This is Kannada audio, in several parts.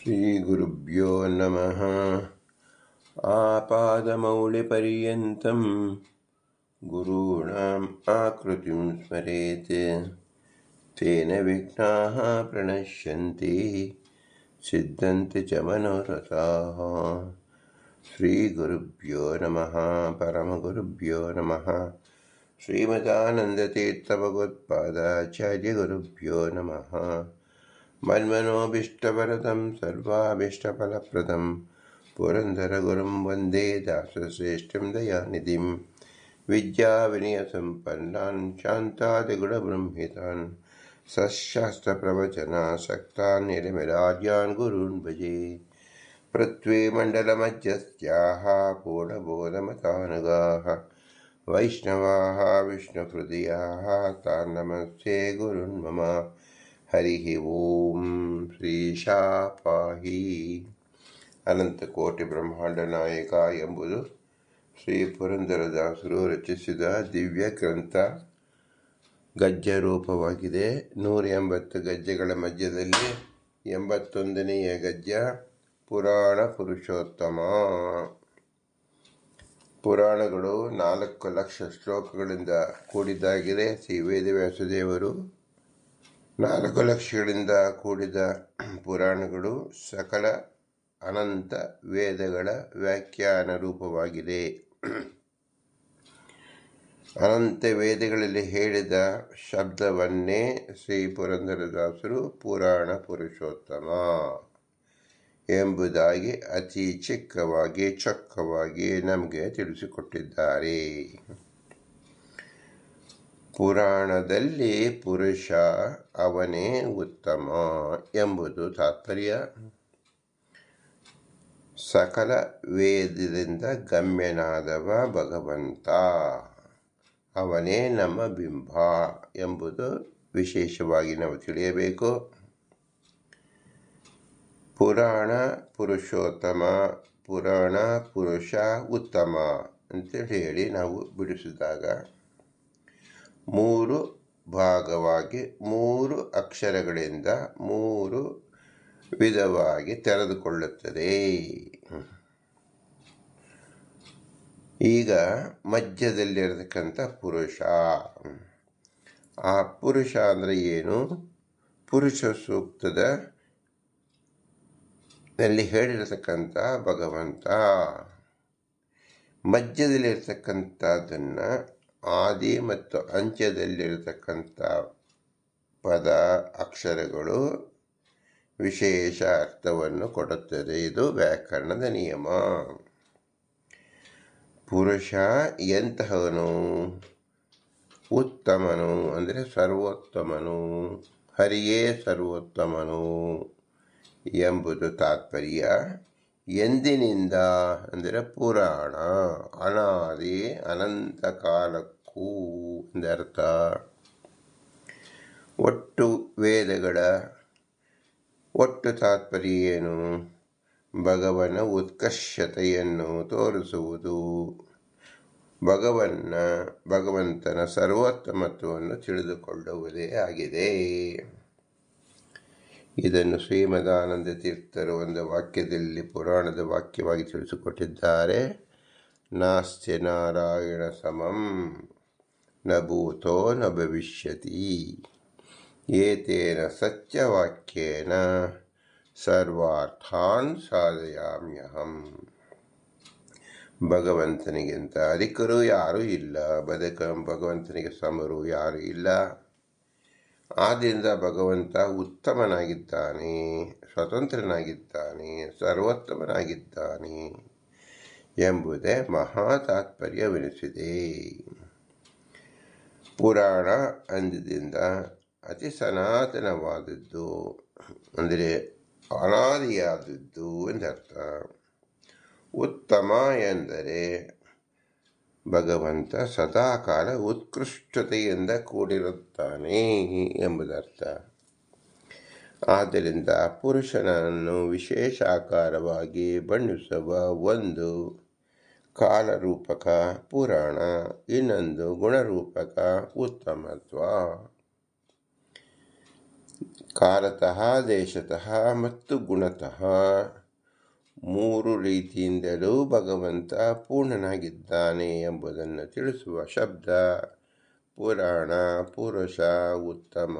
ಶ್ರೀಗುರುಭ್ಯೋ ನಮಃ. ಆಪಾದಮೌಳಿಪರ್ಯಂతం ಗುರುಣಾಂ ಆಕೃತಿಂ ಸ್ಮರೇತ್ ತೇನ ವಿಘ್ನಾಃ ಪ್ರಣಶ್ಯಂತಿ ಸಿದ್ಧಂತಿ ಚ ಮನೋರಥಾಃ. ಶ್ರೀಗುರುಭ್ಯೋ ನಮಃ. ಪರಮಗುರುಭ್ಯೋ ನಮಃ. ಶ್ರೀಮದಾನಂದತೀರ್ಥಭಗವತ್ಪಾದಾಚಾರ್ಯಗುರುಭ್ಯೋ ನಮಃ. ಮನ್ಮನೋಭೀಷ್ಟವರದಂ ಸರ್ವಾಭೀಷ್ಟಫಲಪ್ರದಂ ಪುರಂದರಗುರುಂ ವಂದೇ ದಾಸಶ್ರೇಷ್ಠಂ ದಯಾನಿಧಿಂ. ವಿದ್ಯಾವಿನಯಸಂಪನ್ನಾನ್ ಶಾಂತಾದಿಗುಣಬೃಂಹಿತಾನ್ ಸಶಾಸ್ತ್ರಪ್ರವಚನಾಸಕ್ತಾನ್ ನಿರಮಿರಾಜ್ಯಾನ್ ಗುರೂನ್ ಭಜೆ. ಪೃಥ್ವೀ ಮಂಡಲಮಧ್ಯಸ್ಥ್ಯಾಃ ಪೂರ್ಣಬೋಧಮತಾನುಗಾಃ ವೈಷ್ಣವಾಃ ವಿಷ್ಣುಹೃದಯಾಃ ತಾನ್ ನಮಸ್ತೆ ಗುರುನ್ ಮಮ. ಹರಿ ಓಂ. ಶ್ರೀಶಾ ಪಾಹಿ. ಅನಂತಕೋಟಿ ಬ್ರಹ್ಮಾಂಡ ನಾಯಕ ಎಂಬುದು ಶ್ರೀ ಪುರಂದರದಾಸರು ರಚಿಸಿದ ದಿವ್ಯ ಗ್ರಂಥ. ಗದ್ಯ ರೂಪವಾಗಿದೆ. 180 ಗದ್ಯಗಳ ಮಧ್ಯದಲ್ಲಿ 81ನೆಯ ಗದ್ಯ ಪುರಾಣ ಪುರುಷೋತ್ತಮ. ಪುರಾಣಗಳು 4 ಲಕ್ಷ ಶ್ಲೋಕಗಳಿಂದ ಕೂಡಿದ್ದಾಗಿದೆ. ಶ್ರೀ ವೇದವ್ಯಾಸದೇವರು 4 ಲಕ್ಷಗಳಿಂದ ಕೂಡಿದ ಪುರಾಣಗಳು ಸಕಲ ಅನಂತ ವೇದಗಳ ವ್ಯಾಖ್ಯಾನ ರೂಪವಾಗಿದೆ. ಅನಂತ ವೇದಗಳಲ್ಲಿ ಹೇಳಿದ ಶಬ್ದವನ್ನೇ ಶ್ರೀ ಪುರಂದರದಾಸರು ಪುರಾಣ ಪುರುಷೋತ್ತಮ ಎಂಬುದಾಗಿ ಅತಿ ಚಿಕ್ಕವಾಗಿ ಚೊಕ್ಕವಾಗಿ ನಮಗೆ ತಿಳಿಸಿಕೊಟ್ಟಿದ್ದಾರೆ. ಪುರಾಣದಲ್ಲಿ ಪುರುಷ ಅವನೇ ಉತ್ತಮ ಎಂಬುದು ತಾತ್ಪರ್ಯ. ಸಕಲ ವೇದದಿಂದ ಗಮ್ಯನಾದವ ಭಗವಂತ, ಅವನೇ ನಮ್ಮ ಬಿಂಬ ಎಂಬುದು ವಿಶೇಷವಾಗಿ ನಾವು ತಿಳಿಯಬೇಕು. ಪುರಾಣ ಪುರುಷೋತ್ತಮ, ಪುರಾಣ ಪುರುಷ ಉತ್ತಮ ಅಂತೇಳಿ ಹೇಳಿ ನಾವು ಬಿಡಿಸಿದಾಗ 3 ಭಾಗವಾಗಿ 3 ಅಕ್ಷರಗಳಿಂದ 3 ವಿಧವಾಗಿ ತೆರೆದುಕೊಳ್ಳುತ್ತದೆ. ಈಗ ಮಧ್ಯದಲ್ಲಿರತಕ್ಕಂಥ ಪುರುಷ, ಆ ಪುರುಷ ಅಂದರೆ ಏನು? ಪುರುಷ ಸೂಕ್ತದ ನಲ್ಲಿ ಹೇಳಿರತಕ್ಕಂಥ ಭಗವಂತ. ಮಧ್ಯದಲ್ಲಿರ್ತಕ್ಕಂಥದ್ದನ್ನು ಆದಿ ಮತ್ತು ಅಂತ್ಯದಲ್ಲಿರತಕ್ಕಂಥ ಪದ ಅಕ್ಷರಗಳು ವಿಶೇಷ ಅರ್ಥವನ್ನು ಕೊಡುತ್ತದೆ. ಇದು ವ್ಯಾಕರಣದ ನಿಯಮ. ಪುರುಷ ಎಂತಹವನು? ಉತ್ತಮನು ಅಂದರೆ ಸರ್ವೋತ್ತಮನು, ಹರಿಯೇ ಸರ್ವೋತ್ತಮನು ಎಂಬುದು ತಾತ್ಪರ್ಯ. ಎಂದಿನಿಂದ ಅಂದರೆ ಪುರಾಣ, ಅನಾದಿ ಅನಂತ ಕಾಲಕ್ಕೂ ಎಂದರ್ಥ. ಒಟ್ಟು ವೇದಗಳ ಒಟ್ಟು ತಾತ್ಪರ್ಯ ಏನು? ಭಗವನ ಉತ್ಕರ್ಷತೆಯನ್ನು ತೋರಿಸುವುದು, ಭಗವಂತನ ಸರ್ವೋತ್ತಮತ್ವವನ್ನು ತಿಳಿದುಕೊಳ್ಳುವುದೇ ಆಗಿದೆ. ಇದನ್ನು ಶ್ರೀಮದಾನಂದ ತೀರ್ಥರು ಒಂದು ವಾಕ್ಯದಲ್ಲಿ ಪುರಾಣದ ವಾಕ್ಯವಾಗಿ ತಿಳಿಸಿಕೊಟ್ಟಿದ್ದಾರೆ. ನಾಸ್ತಿ ನಾರಾಯಣ ಸಮಂ ನ ಭೂತೋ ನ ಭವಿಷ್ಯತಿ ಏತೇನ ಸತ್ಯವಾಕ್ಯೇನ ಸರ್ವಾರ್ಥಾನ್ ಸಾಧಯಾಮ್ಯಹಂ. ಭಗವಂತನಿಗಿಂತ ಅಧಿಕರು ಯಾರೂ ಇಲ್ಲ, ಭಗವಂತನಿಗೆ ಸಮರು ಯಾರೂ ಇಲ್ಲ. ಆದ್ದರಿಂದ ಭಗವಂತ ಉತ್ತಮನಾಗಿದ್ದಾನೆ, ಸ್ವತಂತ್ರನಾಗಿದ್ದಾನೆ, ಸರ್ವೋತ್ತಮನಾಗಿದ್ದಾನೆ ಎಂಬುದೇ ಮಹಾ ತಾತ್ಪರ್ಯವೆನಿಸಿದೆ. ಪುರಾಣ ಅಂದದಿಂದ ಅತಿ ಸನಾತನವಾದದ್ದು ಅಂದರೆ ಅನಾದಿಯಾದದ್ದು ಎಂದರ್ಥ. ಉತ್ತಮ ಎಂದರೆ ಭಗವಂತ ಸದಾಕಾಲ ಉತ್ಕೃಷ್ಟತೆಯಿಂದ ಕೂಡಿರುತ್ತಾನೆ ಎಂಬುದರ್ಥ. ಆದ್ದರಿಂದ ಪುರುಷನನ್ನು ವಿಶೇಷ ಆಕಾರವಾಗಿ ಬಣ್ಣಿಸುವ ಒಂದು ಕಾಲರೂಪಕ ಪುರಾಣ, ಇನ್ನೊಂದು ಗುಣರೂಪಕ ಉತ್ತಮತ್ವ. ಕಾಲತಃ, ದೇಶತಃ ಮತ್ತು ಗುಣತಃ ಮೂರು ರೀತಿಯಿಂದಲೂ ಭಗವಂತ ಪೂರ್ಣನಾಗಿದ್ದಾನೆ ಎಂಬುದನ್ನು ತಿಳಿಸುವ ಶಬ್ದ ಪುರಾಣ, ಪುರುಷ, ಉತ್ತಮ.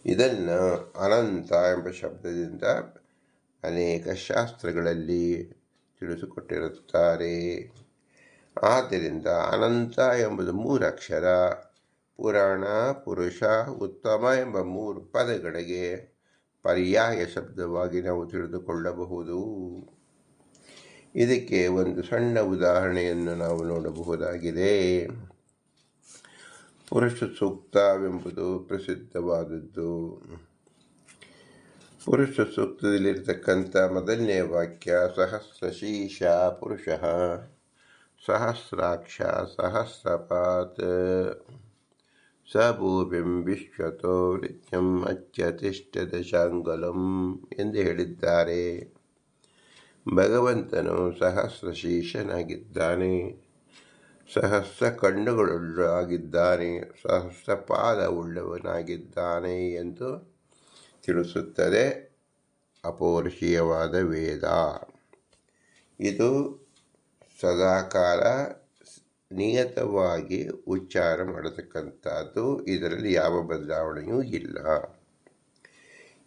ಇದನ್ನು ಅನಂತ ಎಂಬ ಶಬ್ದದಿಂದ ಅನೇಕ ಶಾಸ್ತ್ರಗಳಲ್ಲಿ ತಿಳಿಸಿಕೊಟ್ಟಿರುತ್ತಾರೆ. ಆದ್ದರಿಂದ ಅನಂತ ಎಂಬುದು 3 ಅಕ್ಷರ, ಪುರಾಣ, ಪುರುಷ, ಉತ್ತಮ ಎಂಬ 3 ಪದಗಳಿಗೆ ಪರ್ಯಾಯ ಶಬ್ದವಾಗಿ ನಾವು ತಿಳಿದುಕೊಳ್ಳಬಹುದು. ಇದಕ್ಕೆ ಒಂದು ಸಣ್ಣ ಉದಾಹರಣೆಯನ್ನು ನಾವು ನೋಡಬಹುದಾಗಿದೆ. ಪುರುಷ ಸೂಕ್ತವೆಂಬುದು ಪ್ರಸಿದ್ಧವಾದದ್ದು. ಪುರುಷ ಸೂಕ್ತದಲ್ಲಿರ್ತಕ್ಕಂಥ ಮೊದಲನೇ ವಾಕ್ಯ ಸಹಸ್ರಶೀರ್ಷ ಪುರುಷ ಸಹಸ್ರಾಕ್ಷ ಸಹಸ್ರಪಾತ್ ಸ ಭೂಮಿಂ ವಿಶ್ವತೋ ನಿತ್ಯಂ ಅತ್ಯತಿಷ್ಠ ದಶಾಂಗುಲಂ ಎಂದು ಹೇಳಿದ್ದಾರೆ. ಭಗವಂತನು ಸಹಸ್ರಶೀರ್ಷನಾಗಿದ್ದಾನೆ, ಸಹಸ್ರ ಕಣ್ಣುಗಳುಳ್ಳಾಗಿದ್ದಾನೆ, ಸಹಸ್ರ ಪಾದವುಳ್ಳವನಾಗಿದ್ದಾನೆ ಎಂದು ತಿಳಿಸುತ್ತದೆ ಅಪೌರುಷೀಯವಾದ ವೇದ. ಇದು ಸದಾಕಾಲ ನಿಯತವಾಗಿ ಉಚ್ಚಾರ ಮಾಡತಕ್ಕಂಥದ್ದು. ಇದರಲ್ಲಿ ಯಾವ ಬದಲಾವಣೆಯೂ ಇಲ್ಲ.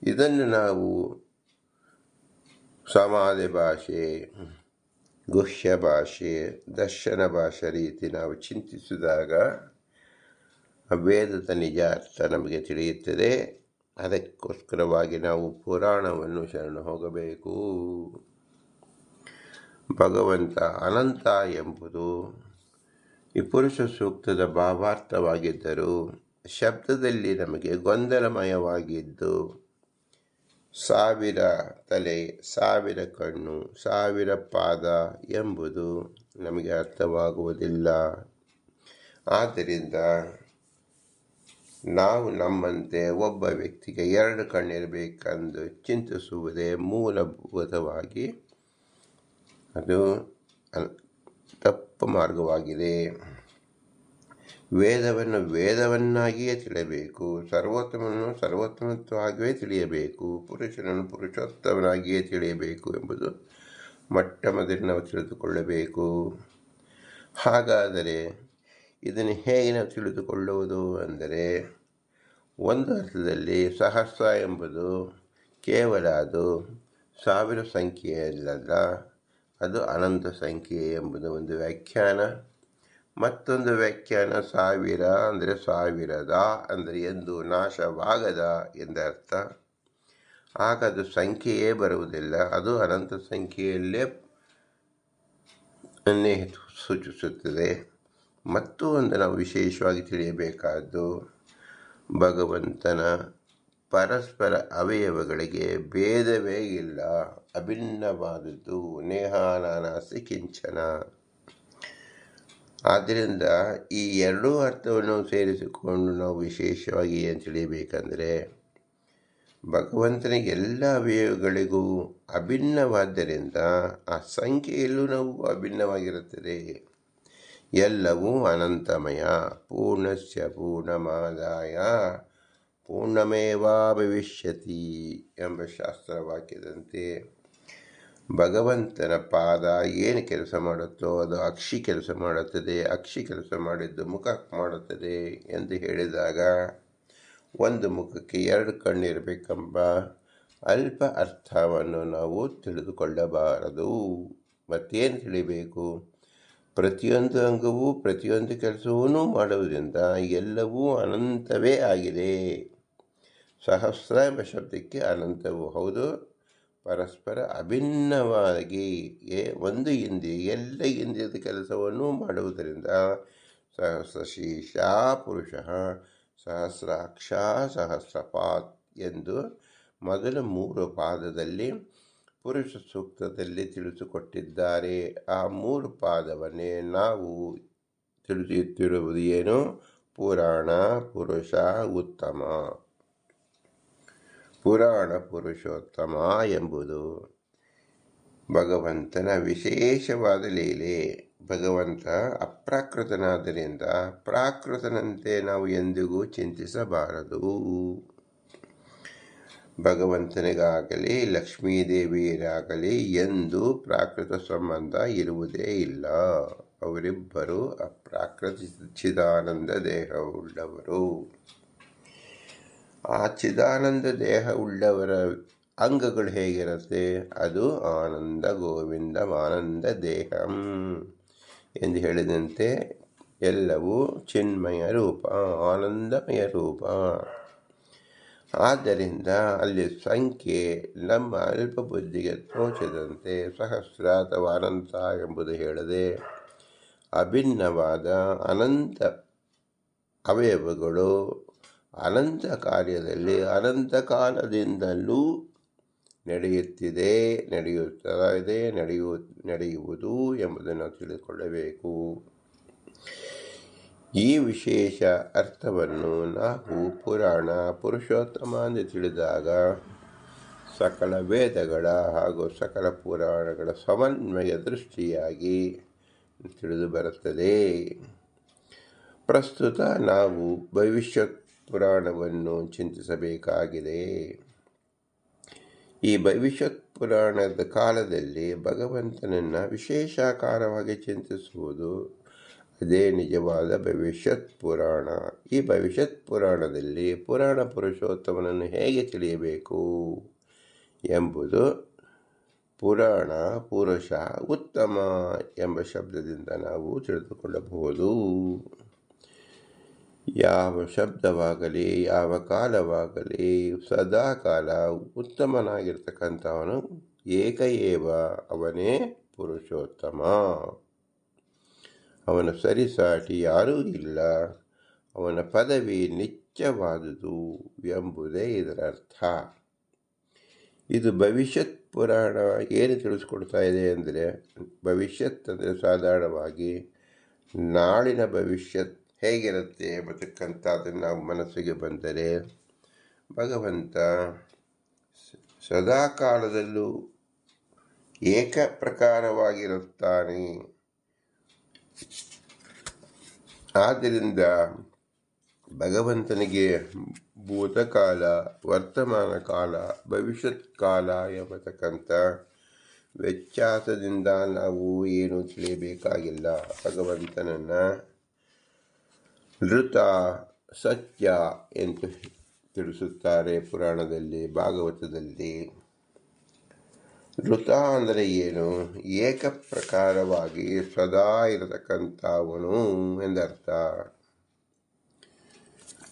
ಇದನ್ನು ನಾವು ಸಮಾಧಿ ಭಾಷೆ, ಗುಹ್ಯ ಭಾಷೆ, ದರ್ಶನ ಭಾಷೆ ರೀತಿ ನಾವು ಚಿಂತಿಸಿದಾಗ ವೇದದ ನಿಜ ಅರ್ಥ ನಮಗೆ ತಿಳಿಯುತ್ತದೆ. ಅದಕ್ಕೋಸ್ಕರವಾಗಿ ನಾವು ಪುರಾಣವನ್ನು ಶರಣು ಹೋಗಬೇಕು. ಭಗವಂತ ಅನಂತ ಎಂಬುದು ಈ ಪುರುಷ ಸೂಕ್ತದ ಭಾವಾರ್ಥವಾಗಿದ್ದರೂ ಶಬ್ದದಲ್ಲಿ ನಮಗೆ ಗೊಂದಲಮಯವಾಗಿದ್ದು 1000 ತಲೆ, 1000 ಕಣ್ಣು, 1000 ಪಾದ ಎಂಬುದು ನಮಗೆ ಅರ್ಥವಾಗುವುದಿಲ್ಲ. ಆದ್ದರಿಂದ ನಾವು ನಮ್ಮಂತೆ ಒಬ್ಬ ವ್ಯಕ್ತಿಗೆ 2 ಕಣ್ಣಿರಬೇಕೆಂದು ಚಿಂತಿಸುವುದೇ ಮೂಲಭೂತವಾಗಿ ಅದು ತಪ್ಪು ಮಾರ್ಗವಾಗಿದೆ. ವೇದವನ್ನು ವೇದವನ್ನಾಗಿಯೇ ತಿಳಿಯಬೇಕು, ಸರ್ವೋತ್ತಮನನ್ನು ಸರ್ವೋತ್ತಮತ್ವವಾಗಿಯೇ ತಿಳಿಯಬೇಕು, ಪುರುಷನನ್ನು ಪುರುಷೋತ್ತಮನಾಗಿಯೇ ತಿಳಿಯಬೇಕು ಎಂಬುದು ಮೊಟ್ಟ ಮೊದಲು ನಾವು ತಿಳಿದುಕೊಳ್ಳಬೇಕು. ಹಾಗಾದರೆ ಇದನ್ನು ಹೇಗೆ ನಾವು ತಿಳಿದುಕೊಳ್ಳುವುದು ಅಂದರೆ, ಒಂದು ಅರ್ಥದಲ್ಲಿ ಸಹಸ್ರ ಎಂಬುದು ಕೇವಲ ಅದು 1000 ಸಂಖ್ಯೆಯಲ್ಲ, ಅದು ಅನಂತ ಸಂಖ್ಯೆ ಎಂಬುದು ಒಂದು ವ್ಯಾಖ್ಯಾನ. ಮತ್ತೊಂದು ವ್ಯಾಖ್ಯಾನ 1000 ಅಂದರೆ 1000ದ ಅಂದರೆ ಎಂದು ನಾಶವಾಗದ ಎಂದರ್ಥ. ಆಗ ಅದು ಸಂಖ್ಯೆಯೇ ಬರುವುದಿಲ್ಲ, ಅದು ಅನಂತ ಸಂಖ್ಯೆಯಲ್ಲೇ ಸೂಚಿಸುತ್ತದೆ. ಮತ್ತು ಒಂದು ನಾವು ವಿಶೇಷವಾಗಿ ತಿಳಿಯಬೇಕಾದ್ದು, ಭಗವಂತನ ಪರಸ್ಪರ ಅವಯವಗಳಿಗೆ ಭೇದವೇ ಇಲ್ಲ, ಅಭಿನ್ನವಾದದ್ದು, ನೇಹಾನಾನಾಸ್ತಿ ಕಿಂಚನ. ಆದ್ದರಿಂದ ಈ ಎರಡೂ ಅರ್ಥವನ್ನು ಸೇರಿಸಿಕೊಂಡು ನಾವು ವಿಶೇಷವಾಗಿ ಏನು ತಿಳಿಯಬೇಕಂದರೆ, ಭಗವಂತನ ಎಲ್ಲ ಅವಯವಗಳಿಗೂ ಅಭಿನ್ನವಾದ್ದರಿಂದ ಆ ಸಂಖ್ಯೆಯಲ್ಲೂ ನಾವು ಅಭಿನ್ನವಾಗಿರುತ್ತದೆ. ಎಲ್ಲವೂ ಅನಂತಮಯ. ಪೂರ್ಣಸ್ಯ ಪೂರ್ಣಮಾದಾಯ ಪೂರ್ಣಮೇವಾಭವಿಷ್ಯತಿ ಎಂಬ ಶಾಸ್ತ್ರವಾಕ್ಯದಂತೆ ಭಗವಂತನ ಪಾದ ಏನು ಕೆಲಸ ಮಾಡುತ್ತೋ ಅದು ಅಕ್ಷಿ ಕೆಲಸ ಮಾಡುತ್ತದೆ, ಅಕ್ಷಿ ಕೆಲಸ ಮಾಡಿದ್ದು ಮುಖ ಮಾಡುತ್ತದೆ ಎಂದು ಹೇಳಿದಾಗ ಒಂದು ಮುಖಕ್ಕೆ 2 ಕಣ್ಣಿರಬೇಕೆಂಬ ಅಲ್ಪ ಅರ್ಥವನ್ನು ನಾವು ತಿಳಿದುಕೊಳ್ಳಬಾರದು. ಮತ್ತೇನು ತಿಳಿಬೇಕು? ಪ್ರತಿಯೊಂದು ಅಂಗವೂ ಪ್ರತಿಯೊಂದು ಕೆಲಸವೂ ಮಾಡುವುದರಿಂದ ಎಲ್ಲವೂ ಅನಂತವೇ ಆಗಿದೆ. ಸಹಸ್ರ ಎಂಬ ಶಬ್ದಕ್ಕೆ ಅನಂತವೂ ಹೌದು, ಪರಸ್ಪರ ಅಭಿನ್ನವಾಗಿ ಒಂದು ಇಂದ್ರಿಯ ಎಲ್ಲ ಇಂದ್ರಿಯದ ಕೆಲಸವನ್ನು ಮಾಡುವುದರಿಂದ ಸಹಸ್ರಶೀರ್ಷ ಪುರುಷ ಸಹಸ್ರಾಕ್ಷ ಸಹಸ್ರಪಾತ್ ಎಂದು ಮೊದಲ 3 ಪಾದದಲ್ಲಿ ಪುರುಷ ಸೂಕ್ತದಲ್ಲಿ ತಿಳಿಸಿಕೊಟ್ಟಿದ್ದಾರೆ. ಆ 3 ಪಾದವನ್ನೇ ನಾವು ತಿಳಿಸುತ್ತಿರುವುದು ಏನು? ಪುರಾಣ, ಪುರುಷ, ಉತ್ತಮ. ಪುರಾಣ ಪುರುಷೋತ್ತಮ ಎಂಬುದು ಭಗವಂತನ ವಿಶೇಷವಾದ ಲೀಲೆ. ಭಗವಂತ ಅಪ್ರಾಕೃತನಾದ್ದರಿಂದ ಪ್ರಾಕೃತನಂತೆ ನಾವು ಎಂದಿಗೂ ಚಿಂತಿಸಬಾರದು. ಭಗವಂತನಿಗಾಗಲಿ ಲಕ್ಷ್ಮೀದೇವಿಯರಾಗಲಿ ಎಂದು ಪ್ರಾಕೃತ ಸಂಬಂಧ ಇರುವುದೇ ಇಲ್ಲ. ಅವರಿಬ್ಬರು ಅಪ್ರಾಕೃತ ಚಿದಾನಂದ ದೇಹವುಳ್ಳವರು. ಆ ಚಿದಾನಂದ ದೇಹವುಳ್ಳವರ ಅಂಗಗಳು ಹೇಗಿರುತ್ತೆ? ಅದು ಆನಂದ ಗೋವಿಂದ ಆನಂದ ದೇಹಂ ಎಂದು ಹೇಳಿದಂತೆ ಎಲ್ಲವೂ ಚಿನ್ಮಯ ರೂಪ, ಆನಂದಮಯ ರೂಪ. ಆದ್ದರಿಂದ ಅಲ್ಲಿ ಸಂಖ್ಯೆ ನಮ್ಮ ಅಲ್ಪ ಬುದ್ಧಿಗೆ ತೋಚದಂತೆ ಸಹಸ್ರ ಅಥವಾ ಅನಂತ ಎಂಬುದು ಹೇಳದೆ ಅಭಿನ್ನವಾದ ಅನಂತ ಅವಯವಗಳು ಅನಂತ ಕಾರ್ಯದಲ್ಲಿ ಅನಂತ ಕಾಲದಿಂದಲೂ ನಡೆಯುವುದು ಎಂಬುದನ್ನು ತಿಳಿದುಕೊಳ್ಳಬೇಕು. ಈ ವಿಶೇಷ ಅರ್ಥವನ್ನು ನಾವು ಪುರಾಣ ಪುರುಷೋತ್ತಮ ಎಂದು ತಿಳಿದಾಗ ಸಕಲ ವೇದಗಳ ಹಾಗೂ ಸಕಲ ಪುರಾಣಗಳ ಸಮನ್ವಯ ದೃಷ್ಟಿಯಾಗಿ ತಿಳಿದು ಬರುತ್ತದೆ. ಪ್ರಸ್ತುತ ನಾವು ಭವಿಷ್ಯತ್ ಪುರಾಣವನ್ನು ಚಿಂತಿಸಬೇಕಾಗಿದೆ. ಈ ಭವಿಷ್ಯತ್ ಪುರಾಣದ ಕಾಲದಲ್ಲಿ ಭಗವಂತನನ್ನು ವಿಶೇಷಾಕಾರವಾಗಿ ಚಿಂತಿಸುವುದು ಅದೇ ನಿಜವಾದ ಭವಿಷ್ಯತ್ ಪುರಾಣ. ಈ ಭವಿಷ್ಯತ್ ಪುರಾಣದಲ್ಲಿ ಪುರಾಣ ಪುರುಷೋತ್ತಮನನ್ನು ಹೇಗೆ ತಿಳಿಯಬೇಕು ಎಂಬುದು ಪುರಾಣ ಪುರುಷ ಉತ್ತಮ ಎಂಬ ಶಬ್ದದಿಂದ ನಾವು ತಿಳಿದುಕೊಳ್ಳಬಹುದು. ಯಾವ ಶಬ್ದವಾಗಲಿ ಯಾವ ಕಾಲವಾಗಲಿ ಸದಾ ಕಾಲ ಉತ್ತಮನಾಗಿರ್ತಕ್ಕಂಥವನು ಏಕಏವ, ಅವನೇ ಪುರುಷೋತ್ತಮ. ಅವನ ಸರಿಸಾಟಿ ಯಾರೂ ಇಲ್ಲ. ಅವನ ಪದವಿ ನಿತ್ಯವಾದುದು ಎಂಬುದೇ ಇದರ ಅರ್ಥ. ಇದು ಭವಿಷ್ಯತ್ ಪುರಾಣ ಏನು ತಿಳಿಸ್ಕೊಡ್ತಾ ಇದೆ ಅಂದರೆ, ಭವಿಷ್ಯತ್ ಅಂದರೆ ಸಾಧಾರಣವಾಗಿ ನಾಳಿನ ಭವಿಷ್ಯತ್ ಹೇಗಿರುತ್ತೆ ಎಂಬತಕ್ಕಂಥದ್ದನ್ನು ನಾವು ಮನಸ್ಸಿಗೆ ಬಂದರೆ, ಭಗವಂತ ಸದಾಕಾಲದಲ್ಲೂ ಏಕ ಪ್ರಕಾರವಾಗಿರುತ್ತಾನೆ. ಆದ್ದರಿಂದ ಭಗವಂತನಿಗೆ ಭೂತಕಾಲ, ವರ್ತಮಾನ ಕಾಲ, ಭವಿಷ್ಯತ್ ಕಾಲ ಎಂಬತಕ್ಕಂಥ ವ್ಯತ್ಯಾಸದಿಂದ ನಾವು ಏನು ತಿಳಿಯಬೇಕಾಗಿಲ್ಲ. ಭಗವಂತನನ್ನು ನೃತ ಸತ್ಯ ಎಂದು ತಿಳಿಸುತ್ತಾರೆ ಪುರಾಣದಲ್ಲಿ, ಭಾಗವತದಲ್ಲಿ. ನೃತ ಅಂದರೆ ಏನು? ಏಕ ಪ್ರಕಾರವಾಗಿ ಸದಾ ಇರತಕ್ಕಂಥವನು ಎಂದರ್ಥ.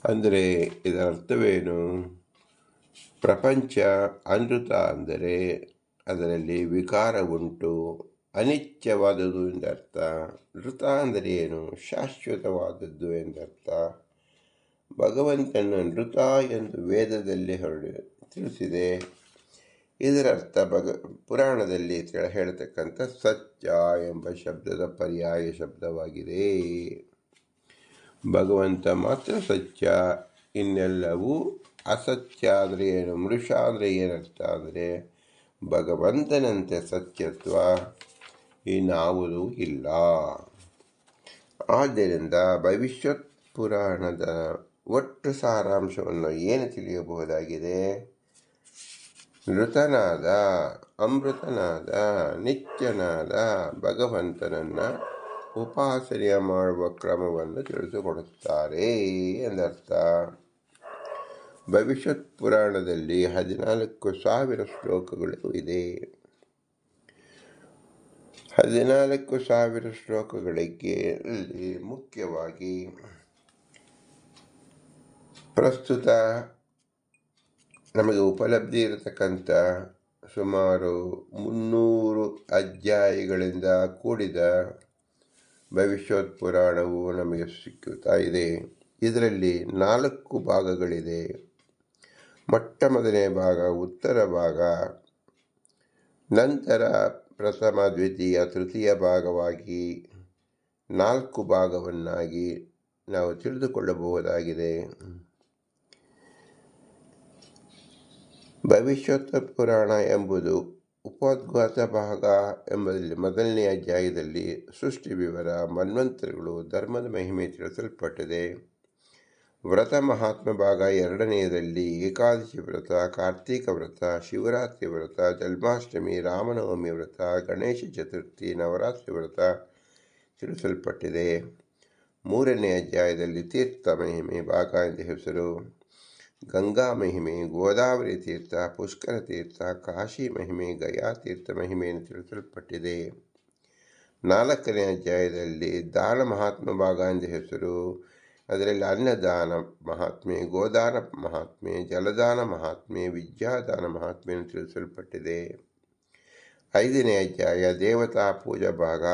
ಅಂದರೆ ಇದರ ಅರ್ಥವೇನು? ಪ್ರಪಂಚ ಅನೃತ ಅಂದರೆ ಅದರಲ್ಲಿ ವಿಕಾರ ಉಂಟು, ಅನಿತ್ಯವಾದದ್ದು ಎಂದರ್ಥ. ನೃತ ಅಂದರೆ ಏನು? ಶಾಶ್ವತವಾದದ್ದು ಎಂದರ್ಥ. ಭಗವಂತನ ನೃತ ಎಂದು ವೇದದಲ್ಲಿ ತಿಳಿಸಿದೆ. ಇದರರ್ಥ ಪುರಾಣದಲ್ಲಿ ಹೇಳತಕ್ಕಂಥ ಸತ್ಯ ಎಂಬ ಶಬ್ದದ ಪರ್ಯಾಯ ಶಬ್ದವಾಗಿದೆ. ಭಗವಂತ ಮಾತ್ರ ಸತ್ಯ, ಇನ್ನೆಲ್ಲವೂ ಅಸತ್ಯ. ಅಂದರೆ ಏನು? ಮೃಷ ಅಂದರೆ ಏನರ್ಥ ಅಂದರೆ ಭಗವಂತನಂತೆ ಸತ್ಯತ್ವ ಇನ್ನಾವುದೂ ಇಲ್ಲ. ಆದ್ದರಿಂದ ಭವಿಷ್ಯತ್ ಪುರಾಣದ ಒಟ್ಟು ಸಾರಾಂಶವನ್ನು ಏನು ತಿಳಿಯಬಹುದಾಗಿದೆ? ನೃತನಾದ, ಅಮೃತನಾದ, ನಿತ್ಯನಾದ ಭಗವಂತನನ್ನು ಉಪಾಸನೆ ಮಾಡುವ ಕ್ರಮವನ್ನು ತಿಳಿಸಿಕೊಡುತ್ತಾರೆ ಎಂದರ್ಥ. ಭವಿಷ್ಯತ್ ಪುರಾಣದಲ್ಲಿ 14,000 ಶ್ಲೋಕಗಳು ಇದೆ. 14,000 ಶ್ಲೋಕಗಳಿಗೆ ಮುಖ್ಯವಾಗಿ ಪ್ರಸ್ತುತ ನಮಗೆ ಉಪಲಬ್ಧಿ ಇರತಕ್ಕಂಥ ಸುಮಾರು 300 ಅಧ್ಯಾಯಗಳಿಂದ ಕೂಡಿದ ಭವಿಷ್ಯತ್ ಪುರಾಣವು ನಮಗೆ ಸಿಕ್ಕುತ್ತಾ ಇದೆ. ಇದರಲ್ಲಿ 4 ಭಾಗಗಳಿದೆ. ಮೊಟ್ಟ ಮೊದಲನೇ ಭಾಗ ಉತ್ತರ ಭಾಗ, ನಂತರ ಪ್ರಥಮ, ದ್ವಿತೀಯ, ತೃತೀಯ ಭಾಗವಾಗಿ 4 ಭಾಗವನ್ನಾಗಿ ನಾವು ತಿಳಿದುಕೊಳ್ಳಬಹುದಾಗಿದೆ. ಭವಿಷ್ಯತ್ ಪುರಾಣ ಎಂಬುದು ಉಪೋದ್ಘಾತ ಭಾಗ ಎಂಬುದರಲ್ಲಿ ಮೊದಲನೇ ಅಧ್ಯಾಯದಲ್ಲಿ ಸೃಷ್ಟಿ ವಿವರ, ಮನ್ವಂತರಗಳು, ಧರ್ಮದ ಮಹಿಮೆ ತಿಳಿಸಲ್ಪಟ್ಟಿದೆ. ವ್ರತ ಮಹಾತ್ಮ ಭಾಗ ಎರಡನೆಯದಲ್ಲಿ ಏಕಾದಶಿ ವ್ರತ, ಕಾರ್ತೀಕ ವ್ರತ, ಶಿವರಾತ್ರಿ ವ್ರತ, ಜನ್ಮಾಷ್ಟಮಿ, ರಾಮನವಮಿ ವ್ರತ, ಗಣೇಶ ಚತುರ್ಥಿ, ನವರಾತ್ರಿ ವ್ರತ ತಿಳಿಸಲ್ಪಟ್ಟಿದೆ. ಮೂರನೇ ಅಧ್ಯಾಯದಲ್ಲಿ ತೀರ್ಥ ಮಹಿಮೆ ಭಾಗ ಎಂದು ಹೆಸರು. ಗಂಗಾ ಮಹಿಮೆ, ಗೋದಾವರಿ ತೀರ್ಥ, ಪುಷ್ಕರ ತೀರ್ಥ, ಕಾಶಿ ಮಹಿಮೆ, ಗಯಾ ತೀರ್ಥ ಮಹಿಮೆಯನ್ನು ತಿಳಿಸಲ್ಪಟ್ಟಿದೆ. ನಾಲ್ಕನೇ ಅಧ್ಯಾಯದಲ್ಲಿ ದಾನ ಮಹಾತ್ಮ ಭಾಗ ಎಂದು ಹೆಸರು. ಅದರಲ್ಲಿ ಅನ್ನದಾನ ಮಹಾತ್ಮೆ, ಗೋದಾನ ಮಹಾತ್ಮೆ, ಜಲದಾನ ಮಹಾತ್ಮೆ, ವಿದ್ಯಾದಾನ ಮಹಾತ್ಮೆಯನ್ನು ತಿಳಿಸಲ್ಪಟ್ಟಿದೆ. ಐದನೇ ಅಧ್ಯಾಯ ದೇವತಾ ಪೂಜಾ ಭಾಗ.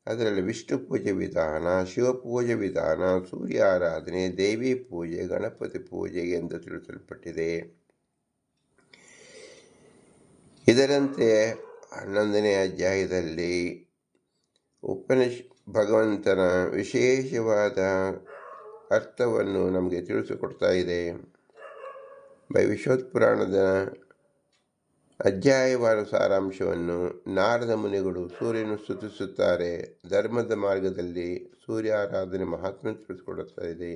ಅದರಲ್ಲಿ ವಿಷ್ಣು ಪೂಜೆ ವಿಧಾನ, ಶಿವಪೂಜೆ ವಿಧಾನ, ಸೂರ್ಯ ಆರಾಧನೆ, ದೇವಿ ಪೂಜೆ, ಗಣಪತಿ ಪೂಜೆ ಎಂದು ತಿಳಿಸಲ್ಪಟ್ಟಿದೆ. ಇದರಂತೆ 11ನೇ ಅಧ್ಯಾಯದಲ್ಲಿ ಭಗವಂತನ ವಿಶೇಷವಾದ ಅರ್ಥವನ್ನು ನಮಗೆ ತಿಳಿಸಿಕೊಡ್ತಾ ಇದೆ. ಭವಿಷ್ಯೋತ್ ಪುರಾಣದ ಅಧ್ಯಾಯವಾದ ಸಾರಾಂಶವನ್ನು ನಾರದ ಮುನಿಗಳು ಸೂರ್ಯನು ಸ್ತುತಿಸುತ್ತಾರೆ. ಧರ್ಮದ ಮಾರ್ಗದಲ್ಲಿ ಸೂರ್ಯ ಆರಾಧನೆ ಮಹಾತ್ಮ ತಿಳಿಸಿಕೊಡುತ್ತಾ ಇದೆ.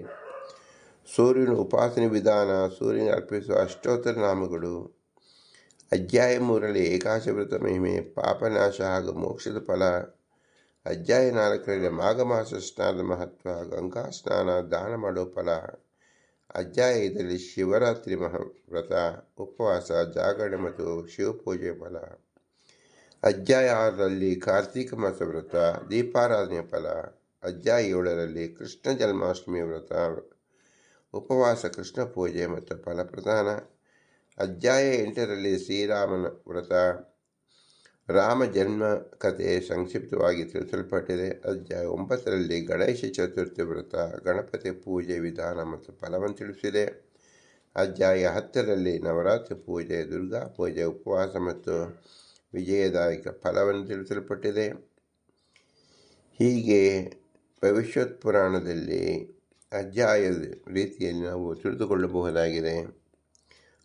ಸೂರ್ಯನ ಉಪಾಸನೆ ವಿಧಾನ, ಸೂರ್ಯನ ಅರ್ಪಿಸುವ ಅಷ್ಟೋತ್ತರ ನಾಮಗಳು. ಅಧ್ಯಾಯ 3ರಲ್ಲಿ ಏಕಾದಶವ್ರತ ಮಹಿಮೆ, ಪಾಪನಾಶ ಹಾಗೂ ಮೋಕ್ಷದ ಫಲ. ಅಧ್ಯಾಯ 4ರಲ್ಲಿ ಮಾಘಮಾಸ ಸ್ನಾನದ ಮಹತ್ವ, ಗಂಗಾ ಸ್ನಾನ, ದಾನ ಮಾಡುವ ಫಲ. ಅಧ್ಯಾಯ 5ರಲ್ಲಿ ಶಿವರಾತ್ರಿ ವ್ರತ, ಉಪವಾಸ, ಜಾಗರಣೆ ಮತ್ತು ಶಿವಪೂಜೆಯ ಫಲ. ಅಧ್ಯಾಯ 6ರಲ್ಲಿ ಕಾರ್ತೀಕ ಮಾಸ ವ್ರತ, ದೀಪಾರಾಧನೆಯ ಫಲ. ಅಧ್ಯಾಯ 7ರಲ್ಲಿ ಕೃಷ್ಣ ಜನ್ಮಾಷ್ಟಮಿ ವ್ರತ, ಉಪವಾಸ, ಕೃಷ್ಣ ಪೂಜೆ ಮತ್ತು ಫಲ ಪ್ರದಾನ. ಅಧ್ಯಾಯ 8ರಲ್ಲಿ ಶ್ರೀರಾಮನ ವ್ರತ, ರಾಮ ಜನ್ಮ ಕಥೆ ಸಂಕ್ಷಿಪ್ತವಾಗಿ ತಿಳಿಸಲ್ಪಟ್ಟಿದೆ. ಅಧ್ಯಾಯ 9ರಲ್ಲಿ ಗಣೇಶ ಚತುರ್ಥಿ ವ್ರತ, ಗಣಪತಿ ಪೂಜೆ ವಿಧಾನ ಮತ್ತು ಫಲವನ್ನು ತಿಳಿಸಿದೆ. ಅಧ್ಯಾಯ 10ರಲ್ಲಿ ನವರಾತ್ರಿ ಪೂಜೆ, ದುರ್ಗಾ ಪೂಜೆ, ಉಪವಾಸ ಮತ್ತು ವಿಜಯದಾಯಕ ಫಲವನ್ನು ತಿಳಿಸಲ್ಪಟ್ಟಿದೆ. ಹೀಗೆ ಭವಿಷ್ಯೋತ್ ಪುರಾಣದಲ್ಲಿ ಅಧ್ಯಾಯದ ರೀತಿಯಲ್ಲಿ ನಾವು ತಿಳಿದುಕೊಳ್ಳಬಹುದಾಗಿದೆ.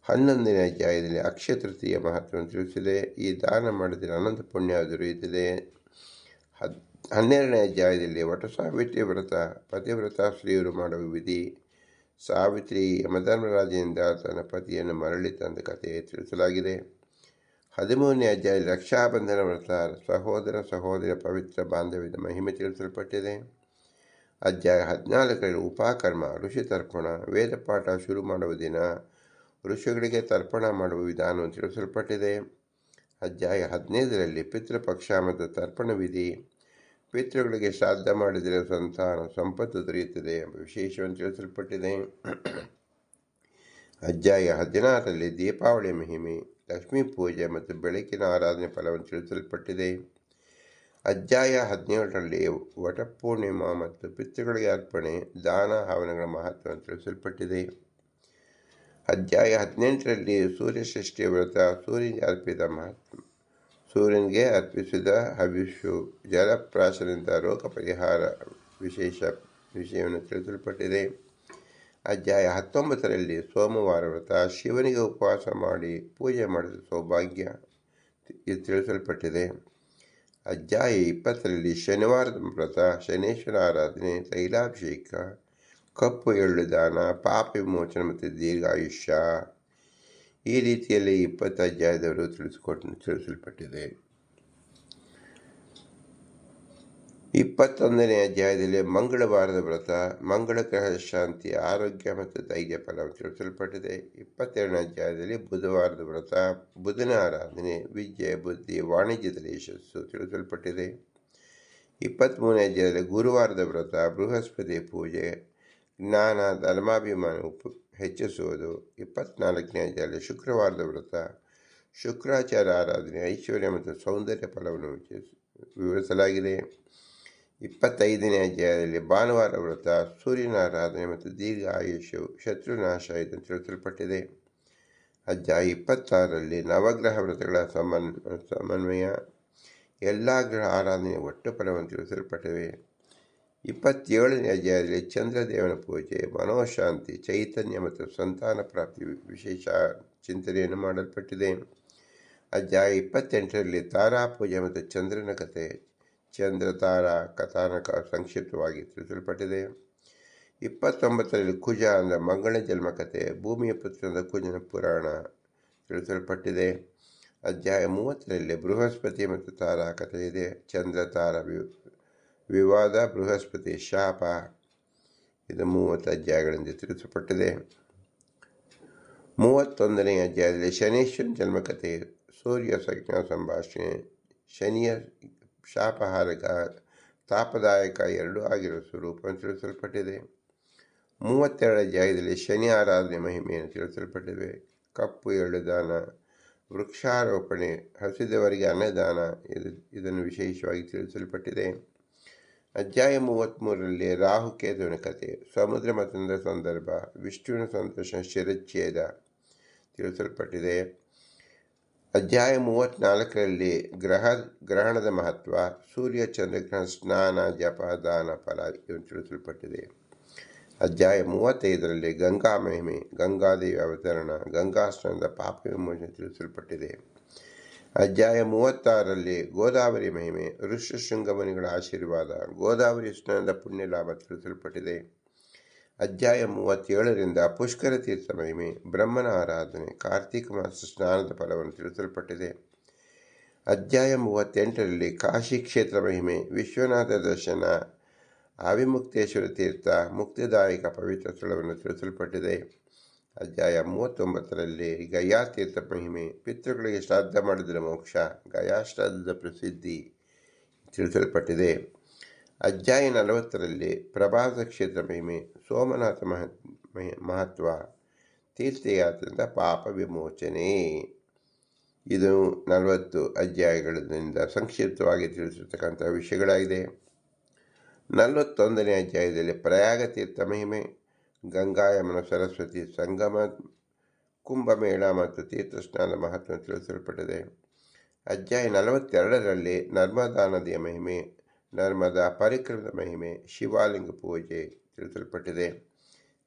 11ನೇ ಅಧ್ಯಾಯದಲ್ಲಿ ಅಕ್ಷಯ ತೃತೀಯ ಮಹತ್ವವನ್ನು ತಿಳಿಸಿದೆ. ಈ ದಾನ ಮಾಡಿದರೆ ಅನಂತ ಪುಣ್ಯ ದೊರೆಯುತ್ತದೆ. 12ನೇ ಅಧ್ಯಾಯದಲ್ಲಿ ವಟ ಸಾವಿತ್ರಿ ವ್ರತ, ಪತಿವ್ರತ ಸ್ತ್ರೀಯರು ಮಾಡುವ ವಿಧಿ. ಸಾವಿತ್ರಿ ಯಮಧರ್ಮರಾಜನಿಂದ ತನ್ನ ಪತಿಯನ್ನು ಮರಳಿ ತಂದ ಕಥೆ ತಿಳಿಸಲಾಗಿದೆ. 13ನೇ ಅಧ್ಯಾಯದಲ್ಲಿ ರಕ್ಷಾಬಂಧನ ವ್ರತ, ಸಹೋದರ ಸಹೋದರಿಯ ಪವಿತ್ರ ಬಾಂಧವ್ಯದ ಮಹಿಮೆ ತಿಳಿಸಲ್ಪಟ್ಟಿದೆ. ಅಧ್ಯಾಯ 14ರಲ್ಲಿ ಉಪಕರ್ಮ, ಋಷಿ ತರ್ಪಣ, ವೇದ ಪಾಠ ಶುರು ಮಾಡುವ ದಿನ, ಋಷಿಗಳಿಗೆ ತರ್ಪಣ ಮಾಡುವ ವಿಧಾನವನ್ನು ತಿಳಿಸಲ್ಪಟ್ಟಿದೆ. ಅಧ್ಯಾಯ 15ರಲ್ಲಿ ಪಿತೃಪಕ್ಷ ಮತ್ತು ತರ್ಪಣ ವಿಧಿ, ಪಿತೃಗಳಿಗೆ ಶ್ರಾದ್ದ ಮಾಡಿದರೆ ಸಂತಾನ ಸಂಪತ್ತು ದೊರೆಯುತ್ತದೆ ಎಂಬ ವಿಶೇಷವನ್ನು ತಿಳಿಸಲ್ಪಟ್ಟಿದೆ. ಅಧ್ಯಾಯ 16ರಲ್ಲಿ ದೀಪಾವಳಿ ಮಹಿಮೆ, ಲಕ್ಷ್ಮೀ ಪೂಜೆ ಮತ್ತು ಬೆಳಕಿನ ಆರಾಧನೆ ಫಲವನ್ನು ತಿಳಿಸಲ್ಪಟ್ಟಿದೆ. ಅಧ್ಯಾಯ 17ರಲ್ಲಿ ವಟಪೂರ್ಣಿಮಾ ಮತ್ತು ಪಿತೃಗಳಿಗೆ ಅರ್ಪಣೆ, ದಾನ ಹವನಗಳ ಮಹತ್ವವನ್ನು ತಿಳಿಸಲ್ಪಟ್ಟಿದೆ. ಅಧ್ಯಾಯ 18ರಲ್ಲಿ ಸೂರ್ಯಷಷ್ಠಿಯ ವ್ರತ, ಸೂರ್ಯನಿಗೆ ಅರ್ಪಿಸಿದ ಹವಿಷು, ಜಲಪ್ರಾಶನದಿಂದ ರೋಗ ಪರಿಹಾರ ವಿಷಯವನ್ನು ತಿಳಿಸಲ್ಪಟ್ಟಿದೆ. ಅಧ್ಯಾಯ 19ರಲ್ಲಿ ಸೋಮವಾರ ವ್ರತ, ಶಿವನಿಗೆ ಉಪವಾಸ ಮಾಡಿ ಪೂಜೆ ಮಾಡಿದ ಸೌಭಾಗ್ಯ ತಿಳಿಸಲ್ಪಟ್ಟಿದೆ. ಅಧ್ಯಾಯ 20ರಲ್ಲಿ ಶನಿವಾರದ ವ್ರತ, ಶನೇಶ್ವರ ಆರಾಧನೆ, ತೈಲಾಭಿಷೇಕ, ಕಪ್ಪು ಎಳ್ಳು ದಾನ, ಪಾಪ ವಿಮೋಚನೆ ಮತ್ತು ದೀರ್ಘಾಯುಷ್ಯ. ಈ ರೀತಿಯಲ್ಲಿ 20 ಅಧ್ಯಾಯದವರು ತಿಳಿಸಲ್ಪಟ್ಟಿದೆ. 21ನೇ ಅಧ್ಯಾಯದಲ್ಲಿ ಮಂಗಳವಾರದ ವ್ರತ, ಮಂಗಳ ಗ್ರಹ ಶಾಂತಿ, ಆರೋಗ್ಯ ಮತ್ತು ಧೈರ್ಯ ಫಲವನ್ನು ತಿಳಿಸಲ್ಪಟ್ಟಿದೆ. 22ನೇ ಅಧ್ಯಾಯದಲ್ಲಿ ಬುಧವಾರದ ವ್ರತ, ಬುಧನ ಆರಾಧನೆ, ವಿದ್ಯೆ, ಬುದ್ಧಿ, ವಾಣಿಜ್ಯದಲ್ಲಿ ಯಶಸ್ಸು ತಿಳಿಸಲ್ಪಟ್ಟಿದೆ. 23ನೇ ಅಧ್ಯಾಯದಲ್ಲಿ ಗುರುವಾರದ ವ್ರತ, ಬೃಹಸ್ಪತಿ ಪೂಜೆ, ಜ್ಞಾನ, ಧರ್ಮಾಭಿಮಾನ ಹೆಚ್ಚಿಸುವುದು. 24ನೇ ಅಧ್ಯಾಯದಲ್ಲಿ ಶುಕ್ರವಾರದ ವ್ರತ, ಶುಕ್ರಾಚಾರ್ಯ ಆರಾಧನೆ, ಐಶ್ವರ್ಯ ಮತ್ತು ಸೌಂದರ್ಯ ಫಲವನ್ನು ವಿವರಿಸಲಾಗಿದೆ. 25ನೇ ಅಧ್ಯಾಯದಲ್ಲಿ ಭಾನುವಾರ ವ್ರತ, ಸೂರ್ಯನ ಆರಾಧನೆ ಮತ್ತು ದೀರ್ಘ ಆಯುಷ್ಯ, ಶತ್ರುನಾಶ ಇದನ್ನು ತಿಳಿಸಲ್ಪಟ್ಟಿದೆ. ಅಧ್ಯಾಯ 26ರಲ್ಲಿ ನವಗ್ರಹ ವ್ರತಗಳ ಸಮನ್ವಯ, ಎಲ್ಲ ಗ್ರಹ ಆರಾಧನೆ ಒಟ್ಟು ಫಲವನ್ನು ತಿಳಿಸಲ್ಪಟ್ಟಿವೆ. 27ನೇ ಅಧ್ಯಾಯದಲ್ಲಿ ಚಂದ್ರದೇವನ ಪೂಜೆ, ಮನೋಶಾಂತಿ, ಚೈತನ್ಯ ಮತ್ತು ಸಂತಾನ ಪ್ರಾಪ್ತಿ ವಿಶೇಷ ಚಿಂತನೆಯನ್ನು ಮಾಡಲ್ಪಟ್ಟಿದೆ. ಅಧ್ಯಾಯ 28ರಲ್ಲಿ ತಾರಾ ಪೂಜೆ ಮತ್ತು ಚಂದ್ರನ ಕಥೆ, ಚಂದ್ರ ತಾರಾ ಕಥಾನಕ ಸಂಕ್ಷಿಪ್ತವಾಗಿ ತಿಳಿಸಲ್ಪಟ್ಟಿದೆ. 29ರಲ್ಲಿ ಕುಜ ಅಂದರೆ ಮಂಗಳ ಜನ್ಮಕಥೆ, ಭೂಮಿಯ ಪುತ್ರನಾದ ಕುಜನ ಪುರಾಣ ತಿಳಿಸಲ್ಪಟ್ಟಿದೆ. ಅಧ್ಯಾಯ 30ರಲ್ಲಿ ಬೃಹಸ್ಪತಿ ಮತ್ತು ತಾರಾ ಕಥೆ ಇದೆ. ಚಂದ್ರ ತಾರಾ ವಿವಾದ, ಬೃಹಸ್ಪತಿ ಶಾಪ, ಇದು 30 ಅಧ್ಯಾಯಗಳಿಂದ ತಿಳಿಸಲ್ಪಟ್ಟಿದೆ. 31ನೇ ಅಧ್ಯಾಯದಲ್ಲಿ ಶನೀಶ್ವರನ ಜನ್ಮಕಥೆ, ಸೂರ್ಯ ಸಂಜ್ಞಾ ಸಂಭಾಷಣೆ, ಶನಿಯ ಶಾಪಹಾರಕ ತಾಪದಾಯಕ ಎರಡೂ ಆಗಿರುವ ಸ್ವರೂಪವನ್ನು ತಿಳಿಸಲ್ಪಟ್ಟಿದೆ. 32ನೇ ಅಧ್ಯಾಯದಲ್ಲಿ ಶನಿ ಆರಾಧನೆ ಮಹಿಮೆಯನ್ನು ತಿಳಿಸಲ್ಪಟ್ಟಿವೆ. ಕಪ್ಪು ಎಳ್ಳು ದಾನ, ವೃಕ್ಷಾರೋಪಣೆ, ಹಸಿದವರಿಗೆ ಅನ್ನದಾನ ಇದನ್ನು ವಿಶೇಷವಾಗಿ ತಿಳಿಸಲ್ಪಟ್ಟಿದೆ. ಅಧ್ಯಾಯ 33ರಲ್ಲಿ ರಾಹುಕೇತುವಿನ ಕಥೆ, ಸಮುದ್ರ ಮಥನದ ಸಂದರ್ಭ, ವಿಷ್ಣುವಿನ ಸಂತೋಷ ಶಿರಚ್ಛೇದ ತಿಳಿಸಲ್ಪಟ್ಟಿದೆ. ಅಧ್ಯಾಯ 34ರಲ್ಲಿ ಗ್ರಹಣದ ಮಹತ್ವ, ಸೂರ್ಯ ಚಂದ್ರಗ್ರಹಣ, ಸ್ನಾನ, ಜಪ, ದಾನ, ಫಲ ಇವನ್ನು ತಿಳಿಸಲ್ಪಟ್ಟಿದೆ. ಅಧ್ಯಾಯ 35ರಲ್ಲಿ ಗಂಗಾ ಮಹಿಮೆ, ಗಂಗಾದೇವಿ ಅವತರಣ, ಗಂಗಾ ಸ್ನಾನದ ಪಾಪ ವಿಮೋಚನೆ ತಿಳಿಸಲ್ಪಟ್ಟಿದೆ. ಅಧ್ಯಾಯ 36ರಲ್ಲಿ ಗೋದಾವರಿ ಮಹಿಮೆ, ಋಷ್ಯಶೃಂಗ ಮುನಿಗಳ ಆಶೀರ್ವಾದ, ಗೋದಾವರಿ ಸ್ನಾನದ ಪುಣ್ಯ ಲಾಭ ತಿಳಿಸಲ್ಪಟ್ಟಿದೆ. ಅಧ್ಯಾಯ 37ರಿಂದ ಪುಷ್ಕರ ತೀರ್ಥ ಮಹಿಮೆ, ಬ್ರಹ್ಮನ ಆರಾಧನೆ, ಕಾರ್ತಿಕ ಮಾಸ ಸ್ನಾನದ ಫಲವನ್ನು ತಿಳಿಸಲ್ಪಟ್ಟಿದೆ. ಅಧ್ಯಾಯ 38ರಲ್ಲಿ ಕಾಶಿ ಕ್ಷೇತ್ರ ಮಹಿಮೆ, ವಿಶ್ವನಾಥ ದರ್ಶನ, ಅವಿಮುಕ್ತೇಶ್ವರ ತೀರ್ಥ, ಮುಕ್ತಿದಾಯಕ ಪವಿತ್ರ ಸ್ಥಳವನ್ನು ತಿಳಿಸಲ್ಪಟ್ಟಿದೆ. ಅಧ್ಯಾಯ 39ರಲ್ಲಿ ಗಯಾ ತೀರ್ಥ ಮಹಿಮೆ, ಪಿತೃಗಳಿಗೆ ಶ್ರಾದ್ದ ಮಾಡಿದರೆ ಮೋಕ್ಷ, ಗಯಾ ಶ್ರಾದ್ದದ ಪ್ರಸಿದ್ಧಿ ತಿಳಿಸಲ್ಪಟ್ಟಿದೆ. ಅಧ್ಯಾಯ 40ರಲ್ಲಿ ಪ್ರಭಾಸ ಕ್ಷೇತ್ರ ಮಹಿಮೆ, ಸೋಮನಾಥ ಮಹತ್ವ, ತೀರ್ಥಯಾತ್ರೆಯಿಂದ ಪಾಪ ವಿಮೋಚನೆ. ಇದು 40 ಅಧ್ಯಾಯಗಳಿಂದ ಸಂಕ್ಷಿಪ್ತವಾಗಿ ತಿಳಿಸಿರ್ತಕ್ಕಂಥ ವಿಷಯಗಳಾಗಿದೆ. 41ನೇ ಅಧ್ಯಾಯದಲ್ಲಿ ಪ್ರಯಾಗ ತೀರ್ಥ ಮಹಿಮೆ, ಗಂಗಾ ಯಮುನಾ ಸರಸ್ವತಿ ಸಂಗಮ, ಕುಂಭಮೇಳ ಮತ್ತು ತೀರ್ಥ ಸ್ನಾನದ ಮಹತ್ವ ತಿಳಿಸಲ್ಪಟ್ಟಿದೆ. ಅಧ್ಯಾಯ 42ರಲ್ಲಿ ನರ್ಮದಾ ನದಿಯ ಮಹಿಮೆ, ನರ್ಮದಾ ಪರಿಕ್ರಮದ ಮಹಿಮೆ, ಶಿವಾಲಿಂಗ ಪೂಜೆ ತಿಳಿಸಲ್ಪಟ್ಟಿದೆ.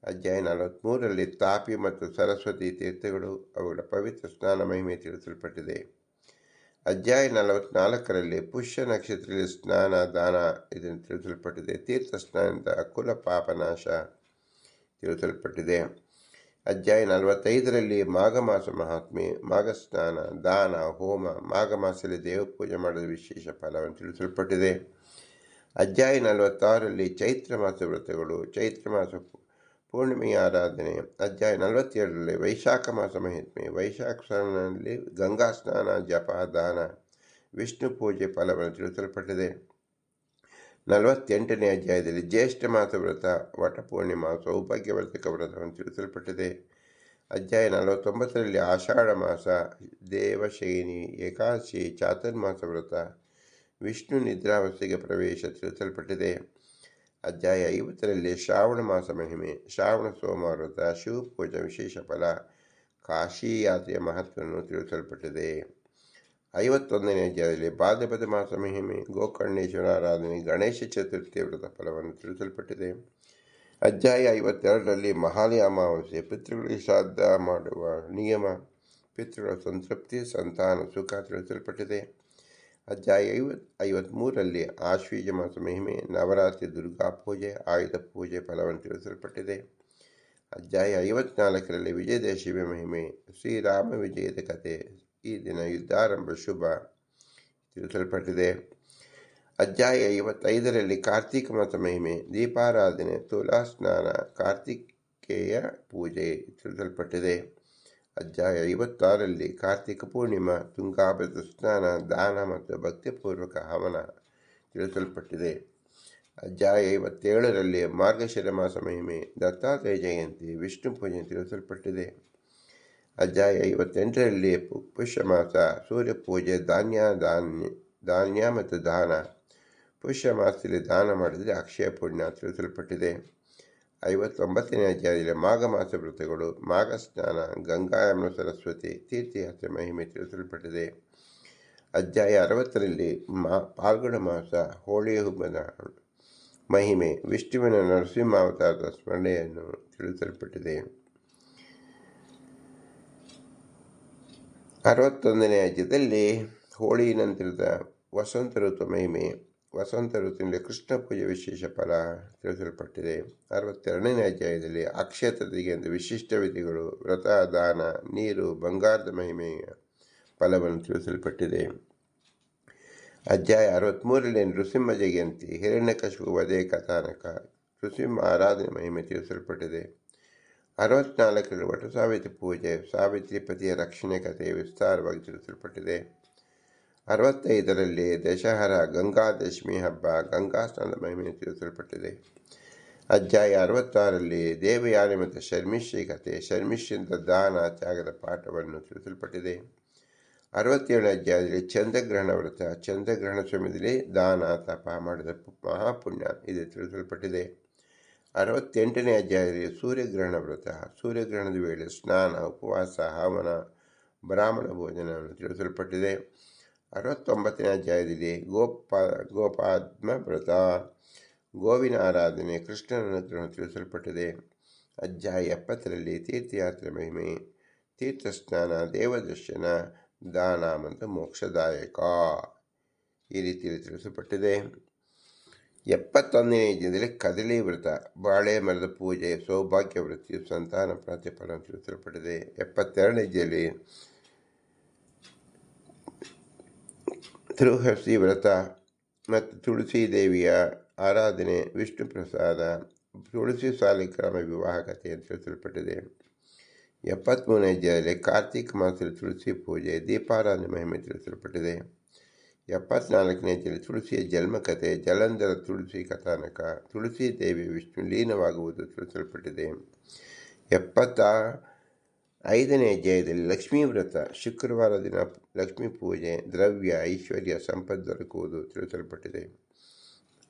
ಅಧ್ಯಾಯ 43ರಲ್ಲಿ ತಾಪಿ ಮತ್ತು ಸರಸ್ವತಿ ತೀರ್ಥಗಳು, ಅವುಗಳ ಪವಿತ್ರ ಸ್ನಾನ ಮಹಿಮೆ ತಿಳಿಸಲ್ಪಟ್ಟಿದೆ. ಅಧ್ಯಾಯ 44ರಲ್ಲಿ ಪುಷ್ಯ ನಕ್ಷತ್ರದಲ್ಲಿ ಸ್ನಾನ, ದಾನ ಇದನ್ನು ತಿಳಿಸಲ್ಪಟ್ಟಿದೆ. ತೀರ್ಥ ಸ್ನಾನದ ಕುಲ ಪಾಪನಾಶ ತಿಳಿಸಲ್ಪಟ್ಟಿದೆ. ಅಧ್ಯಾಯ 45ರಲ್ಲಿ ಮಾಘ ಮಾಸ ಮಹಾತ್ಮೆ, ಮಾಘ ಸ್ನಾನ, ದಾನ, ಹೋಮ, ಮಾಘ ಮಾಸದಲ್ಲಿ ದೇವ ಪೂಜೆ ಮಾಡಲು ವಿಶೇಷ ಫಲವನ್ನು ತಿಳಿಸಲ್ಪಟ್ಟಿದೆ. ಅಧ್ಯಾಯ 46ರಲ್ಲಿ ಚೈತ್ರ ಮಾಸ ವ್ರತಗಳು, ಚೈತ್ರ ಮಾಸ ಪೂರ್ಣಿಮೆಯ ಆರಾಧನೆ. ಅಧ್ಯಾಯ 47ರಲ್ಲಿ ವೈಶಾಖ ಮಾಸ ಮಹಿತ್ಮೆ, ವೈಶಾಖ ಸ್ನಾನದಲ್ಲಿ ಗಂಗಾ ಸ್ನಾನ, ಜಪ, ದಾನ, ವಿಷ್ಣು ಪೂಜೆ ಫಲವನ್ನು ತಿಳಿಸಲ್ಪಟ್ಟಿದೆ. 48ನೇ ಅಧ್ಯಾಯದಲ್ಲಿ ಜ್ಯೇಷ್ಠ ಮಾಸ ವ್ರತ, ವಟಪೂರ್ಣಿಮಾ, ಸೌಭಾಗ್ಯವರ್ಧಕ ವ್ರತವನ್ನು ತಿಳಿಸಲ್ಪಟ್ಟಿದೆ. ಅಧ್ಯಾಯ 49ರಲ್ಲಿ ಆಷಾಢ ಮಾಸ, ದೇವಶಯನಿ, ಏಕಾದಶಿ, ಚಾತುರ್ಮಾಸ ವ್ರತ, ವಿಷ್ಣು ನಿದ್ರಾವಸ್ಥೆಗೆ ಪ್ರವೇಶ ತಿಳಿಸಲ್ಪಟ್ಟಿದೆ. ಅಧ್ಯಾಯ 50ರಲ್ಲಿ ಶ್ರಾವಣ ಮಾಸ ಮಹಿಮೆ, ಶ್ರಾವಣ ಸೋಮವಾರ ವ್ರತ, ಶಿವಪೂಜೆ ವಿಶೇಷ ಫಲ, ಕಾಶಿ ಯಾತ್ರೆಯ ಮಹತ್ವವನ್ನು ತಿಳಿಸಲ್ಪಟ್ಟಿದೆ. 51ನೇ ಅಧ್ಯಾಯದಲ್ಲಿ ಭಾದ್ರಪದ ಮಾಸ ಮಹಿಮೆ, ಗೋಕರ್ಣೇಶ್ವರ ಆರಾಧನೆ, ಗಣೇಶ ಚತುರ್ಥಿಯ ವ್ರತ ಫಲವನ್ನು ತಿಳಿಸಲ್ಪಟ್ಟಿದೆ. ಅಧ್ಯಾಯ 52ರಲ್ಲಿ ಮಹಾಲಯ ಅಮಾವಾಸ್ಯೆ, ಪಿತೃಗಳಿಗೆ ಶ್ರಾದ್ದ ಮಾಡುವ ನಿಯಮ, ಪಿತೃಗಳ ಸಂತೃಪ್ತಿ, ಸಂತಾನ ಸುಖ ತಿಳಿಸಲ್ಪಟ್ಟಿದೆ. ಅಧ್ಯಾಯ 53ರಲ್ಲಿ ಆಶ್ವೀಜ ಮಾಸ ಮಹಿಮೆ, ನವರಾತ್ರಿ, ದುರ್ಗಾ ಪೂಜೆ, ಆಯುಧ ಪೂಜೆ ಫಲವನ್ನು ತಿಳಿಸಲ್ಪಟ್ಟಿದೆ. ಅಧ್ಯಾಯ 54ರಲ್ಲಿ ವಿಜಯದಶಮಿ ಮಹಿಮೆ, ಶ್ರೀರಾಮ ವಿಜಯದ ಕಥೆ, ಈ ದಿನ ಯುದ್ಧಾರಂಭ ಶುಭ ತಿಳಿಸಲ್ಪಟ್ಟಿದೆ. ಅಧ್ಯಾಯ 55ರಲ್ಲಿ ಕಾರ್ತಿಕ ಮಾಸ ಮಹಿಮೆ, ದೀಪಾರಾಧನೆ, ತುಲಾ ಸ್ನಾನ, ಕಾರ್ತಿಕೇಯ ಪೂಜೆ ತಿಳಿಸಲ್ಪಟ್ಟಿದೆ. ಅಧ್ಯಾಯ 56ರಲ್ಲಿ ಕಾರ್ತಿಕ ಪೂರ್ಣಿಮಾ, ತುಂಗಾಭದ್ರ ಸ್ನಾನ, ದಾನ ಮತ್ತು ಭಕ್ತಿಪೂರ್ವಕ ಹವನ ತಿಳಿಸಲ್ಪಟ್ಟಿದೆ. ಅಧ್ಯಾಯ 57ರಲ್ಲಿ ಮಾರ್ಗಶಿರ ಮಾಸ ಮಹಿಮೆ, ದತ್ತಾತ್ರೇಯ ಜಯಂತಿ, ವಿಷ್ಣು ಪೂಜೆ ತಿಳಿಸಲ್ಪಟ್ಟಿದೆ. ಅಧ್ಯಾಯ 58ರಲ್ಲಿ ಪುಷ್ಯ ಮಾಸ, ಸೂರ್ಯ ಪೂಜೆ, ಧಾನ್ಯ ಮತ್ತು ದಾನ, ಪುಷ್ಯ ಮಾಸದಲ್ಲಿ ದಾನ ಮಾಡಿದರೆ ಅಕ್ಷಯ ಪುಣ್ಯ ತಿಳಿಸಲ್ಪಟ್ಟಿದೆ. 59ನೇ ಅಧ್ಯಾಯದಲ್ಲಿ ಮಾಘ ಮಾಸ ವ್ರತಗಳು, ಮಾಘ ಸ್ನಾನ, ಗಂಗಾ ಯಮುನಾ ಸರಸ್ವತಿ ತೀರ್ಥಯಾತ್ರೆ ಮಹಿಮೆ ತಿಳಿಸಲ್ಪಟ್ಟಿದೆ. ಅಧ್ಯಾಯ 60ರಲ್ಲಿ ಪಾಲ್ಗುಣ ಮಾಸ, ಹೋಳಿ ಹಬ್ಬದ ಮಹಿಮೆ, ವಿಷ್ಣುವಿನ ನರಸಿಂಹಾವತಾರದ ಸ್ಮರಣೆಯನ್ನು ತಿಳಿಸಲ್ಪಟ್ಟಿದೆ. 61ನೇ ಅಧ್ಯಾಯದಲ್ಲಿ ಹೋಳಿ ನಂತರದ ವಸಂತ ಋತು ಮಹಿಮೆ, ವಸಂತ ಋತುವಿನಲ್ಲಿ ಕೃಷ್ಣ ಪೂಜೆ ವಿಶೇಷ ಫಲ ತಿಳಿಸಲ್ಪಟ್ಟಿದೆ. 62ನೇ ಅಧ್ಯಾಯದಲ್ಲಿ ಅಕ್ಷಯ ತೃತೀಯೆ ಎಂದು ವಿಶಿಷ್ಟ ವಿಧಿಗಳು, ವ್ರತ, ದಾನ, ನೀರು, ಬಂಗಾರದ ಮಹಿಮೆಯ ಫಲವನ್ನು ತಿಳಿಸಲ್ಪಟ್ಟಿದೆ. ಅಧ್ಯಾಯ 63ರಲ್ಲಿ ನೃಸಿಂಹ ಜಯಂತಿ, ಹಿರಣ್ಯಕಶಿಪು ವಧೆ ಕಥಾನಕ, ನೃಸಿಂಹ ಆರಾಧನೆ ಮಹಿಮೆ ತಿಳಿಸಲ್ಪಟ್ಟಿದೆ. 64ರಲ್ಲಿ ವಟ ಸಾವಿತ್ರಿ ಪೂಜೆ, ಸಾವಿತ್ರಿ ಪತಿಯ ರಕ್ಷಣೆ ಕಥೆ ವಿಸ್ತಾರವಾಗಿ ತಿಳಿಸಲ್ಪಟ್ಟಿದೆ. 65ರಲ್ಲಿ ದಶಹರ, ಗಂಗಾದಶಮಿ ಹಬ್ಬ, ಗಂಗಾ ಸ್ನಾನದ ಮಹಿಮೆ ತಿಳಿಸಲ್ಪಟ್ಟಿದೆ. ಅಧ್ಯಾಯ 66ರಲ್ಲಿ ದೇವಯಾನಿ ಮತ್ತು ಶರ್ಮಿಷ್ಠಿ ಕಥೆ, ಶರ್ಮಿಷ್ಠಿಯಿಂದ ದಾನ ತ್ಯಾಗದ ಪಾಠವನ್ನು ತಿಳಿಸಲ್ಪಟ್ಟಿದೆ. 67ನೇ ಅಧ್ಯಾಯದಲ್ಲಿ ಚಂದ್ರಗ್ರಹಣ ವ್ರತ, ಚಂದ್ರಗ್ರಹಣ ಸಮಯದಲ್ಲಿ ದಾನ ತಪ ಮಾಡಿದ ಮಹಾಪುಣ್ಯ ಇದು ತಿಳಿಸಲ್ಪಟ್ಟಿದೆ. 68ನೇ ಅಧ್ಯಾಯದಲ್ಲಿ ಸೂರ್ಯಗ್ರಹಣ ವ್ರತ, ಸೂರ್ಯಗ್ರಹಣದ ವೇಳೆ ಸ್ನಾನ, ಉಪವಾಸ, ಹವನ, ಬ್ರಾಹ್ಮಣ ಭೋಜನವನ್ನು ತಿಳಿಸಲ್ಪಟ್ಟಿದೆ. 69ನೇ ಅಧ್ಯಾಯದಲ್ಲಿ ಗೋಪಾದ್ಮ ವ್ರತ, ಗೋವಿನ ಆರಾಧನೆ, ಕೃಷ್ಣನ ಅನುಗ್ರಹ ತಿಳಿಸಲ್ಪಟ್ಟಿದೆ. ಅಧ್ಯಾಯ 70ರಲ್ಲಿ ತೀರ್ಥಯಾತ್ರೆ ಮಹಿಮೆ, ತೀರ್ಥಸ್ನಾನ, ದೇವದರ್ಶನ, ದಾನ ಮತ್ತು ಮೋಕ್ಷದಾಯಕ ಈ ರೀತಿಯಲ್ಲಿ ತಿಳಿಸಲ್ಪಟ್ಟಿದೆ. 71ನೇ ಅಧ್ಯಾಯದಲ್ಲಿ ಕದಳಿ ವ್ರತ, ಬಾಳೆ ಮರದ ಪೂಜೆ, ಸೌಭಾಗ್ಯ ವೃತ್ತಿ, ಸಂತಾನ ಪ್ರತಿಫಲ ತಿಳಿಸಲ್ಪಟ್ಟಿದೆ. 72ನೇ ಅಧ್ಯಾಯದಲ್ಲಿ ತಿರುಹಸಿ ವ್ರತ ಮತ್ತು ತುಳಸಿ ದೇವಿಯ ಆರಾಧನೆ, ವಿಷ್ಣು ಪ್ರಸಾದ, ತುಳಸಿ ಸಾಲಿಗ್ರಾಮ ವಿವಾಹ ಕಥೆಯನ್ನು ತಿಳಿಸಲ್ಪಟ್ಟಿದೆ. 73ನೇ ಅಧ್ಯಾಯದಲ್ಲಿ ಕಾರ್ತಿಕ ಮಾಸದಲ್ಲಿ ತುಳಸಿ ಪೂಜೆ, ದೀಪಾರಾಧನೆ ಮಹಿಮೆ ತಿಳಿಸಲ್ಪಟ್ಟಿದೆ. 74ನೇ ಅಧ್ಯಾಯದಲ್ಲಿ ತುಳಸಿಯ ಜನ್ಮಕಥೆ, ಜಲಂಧರ ತುಳಸಿ ಕಥಾನಕ, ತುಳಸಿ ದೇವಿ ವಿಷ್ಣು ಲೀನವಾಗುವುದು ತಿಳಿಸಲ್ಪಟ್ಟಿದೆ. 75ನೇ ಅಧ್ಯಾಯದಲ್ಲಿ ಲಕ್ಷ್ಮೀ ವ್ರತ, ಶುಕ್ರವಾರ ದಿನ ಲಕ್ಷ್ಮೀ ಪೂಜೆ, ದ್ರವ್ಯ, ಐಶ್ವರ್ಯ, ಸಂಪತ್ತು ದೊರಕುವುದು ತಿಳಿಸಲ್ಪಟ್ಟಿದೆ.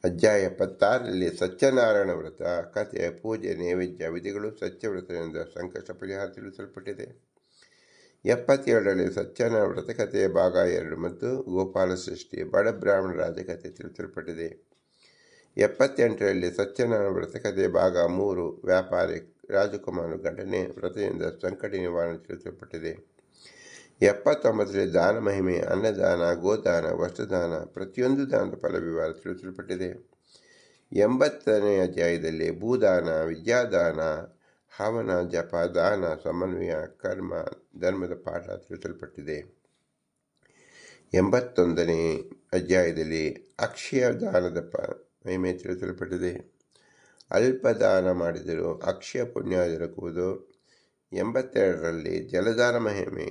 ಅಧ್ಯಾಯ 76ರಲ್ಲಿ ಸತ್ಯನಾರಾಯಣ ವ್ರತ ಕಥೆ, ಪೂಜೆ, ನೈವೇದ್ಯ, ವಿಧಿಗಳು, ಸತ್ಯವ್ರತದಿಂದ ಸಂಕಷ್ಟ ಪರಿಹಾರ ತಿಳಿಸಲ್ಪಟ್ಟಿದೆ. 77ರಲ್ಲಿ ಸತ್ಯನಾರಾಯಣ ವ್ರತ ಕಥೆಯ ಭಾಗ 2 ಮತ್ತು ಗೋಪಾಲ ಸೃಷ್ಟಿ, ಬಡ ಬ್ರಾಹ್ಮಣ ರಾಜಕಥೆ ತಿಳಿಸಲ್ಪಟ್ಟಿದೆ. 78ರಲ್ಲಿ ಸತ್ಯನಾರಾಯಣ ವ್ರತ ಕಥೆಯ ಭಾಗ 3, ವ್ಯಾಪಾರಿ ರಾಜಕುಮಾರ ಘಟನೆ, ವ್ರತದಿಂದ ಸಂಕಟ ನಿವಾರಣೆ ತಿಳಿಸಲ್ಪಟ್ಟಿದೆ. 79ರಲ್ಲಿ ದಾನ ಮಹಿಮೆ, ಅನ್ನದಾನ, ಗೋದಾನ, ವಸ್ತ್ರದಾನ, ಪ್ರತಿಯೊಂದು ದಾನದ ಫಲ ವಿವರ ತಿಳಿಸಲ್ಪಟ್ಟಿದೆ. 80ನೇ ಅಧ್ಯಾಯದಲ್ಲಿ ಭೂದಾನ, ವಿದ್ಯಾದಾನ, ಹವನ, ಜಪ, ದಾನ, ಸಮನ್ವಯ, ಕರ್ಮ, ಧರ್ಮದ ಪಾಠ ತಿಳಿಸಲ್ಪಟ್ಟಿದೆ. 81ನೇ ಅಧ್ಯಾಯದಲ್ಲಿ ಅಕ್ಷಯ ದಾನದ ಮಹಿಮೆ ತಿಳಿಸಲ್ಪಟ್ಟಿದೆ. ಅಲ್ಪ ದಾನ ಮಾಡಿದರೂ ಅಕ್ಷಯ ಪುಣ್ಯ ದೊರಕುವುದು. 82ರಲ್ಲಿ ಜಲದಾನ ಮಹಿಮೆ,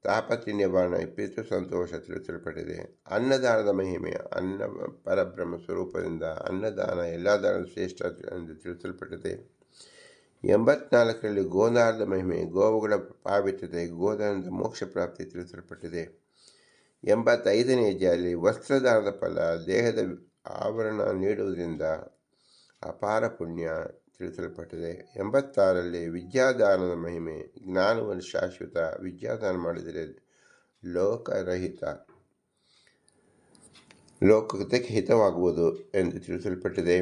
ತಾಪತ್ರೆ ನಿವಾರಣೆ, ಪಿತೃ ಸಂತೋಷ ತಿಳಿಸಲ್ಪಟ್ಟಿದೆ. ಅನ್ನದಾನದ ಮಹಿಮೆ, ಅನ್ನ ಪರಬ್ರಹ್ಮ ಸ್ವರೂಪದಿಂದ ಅನ್ನದಾನ ಎಲ್ಲ ದಾನದ ಶ್ರೇಷ್ಠ ಎಂದು ತಿಳಿಸಲ್ಪಟ್ಟಿದೆ. 84ರಲ್ಲಿ ಗೋದಾನದ ಮಹಿಮೆ, ಗೋವುಗಳ ಪಾವಿತ್ರ್ಯತೆ, ಗೋದಾನದ ಮೋಕ್ಷ ಪ್ರಾಪ್ತಿ ತಿಳಿಸಲ್ಪಟ್ಟಿದೆ. 85ನೇ ಅಧ್ಯಾಯದಲ್ಲಿ ವಸ್ತ್ರದಾನದ ಫಲ, ದೇಹದ ಆವರಣ ನೀಡುವುದರಿಂದ ಅಪಾರ ಪುಣ್ಯ ತಿಳಿಸಲ್ಪಟ್ಟಿದೆ. 86ರಲ್ಲಿ ವಿದ್ಯಾದಾನದ ಮಹಿಮೆ, ಜ್ಞಾನವನ್ನು ಶಾಶ್ವತ, ವಿದ್ಯಾದಾನ ಮಾಡಿದರೆ ಲೋಕಕ್ಕೆ ಹಿತವಾಗುವುದು ಎಂದು ತಿಳಿಸಲ್ಪಟ್ಟಿದೆ.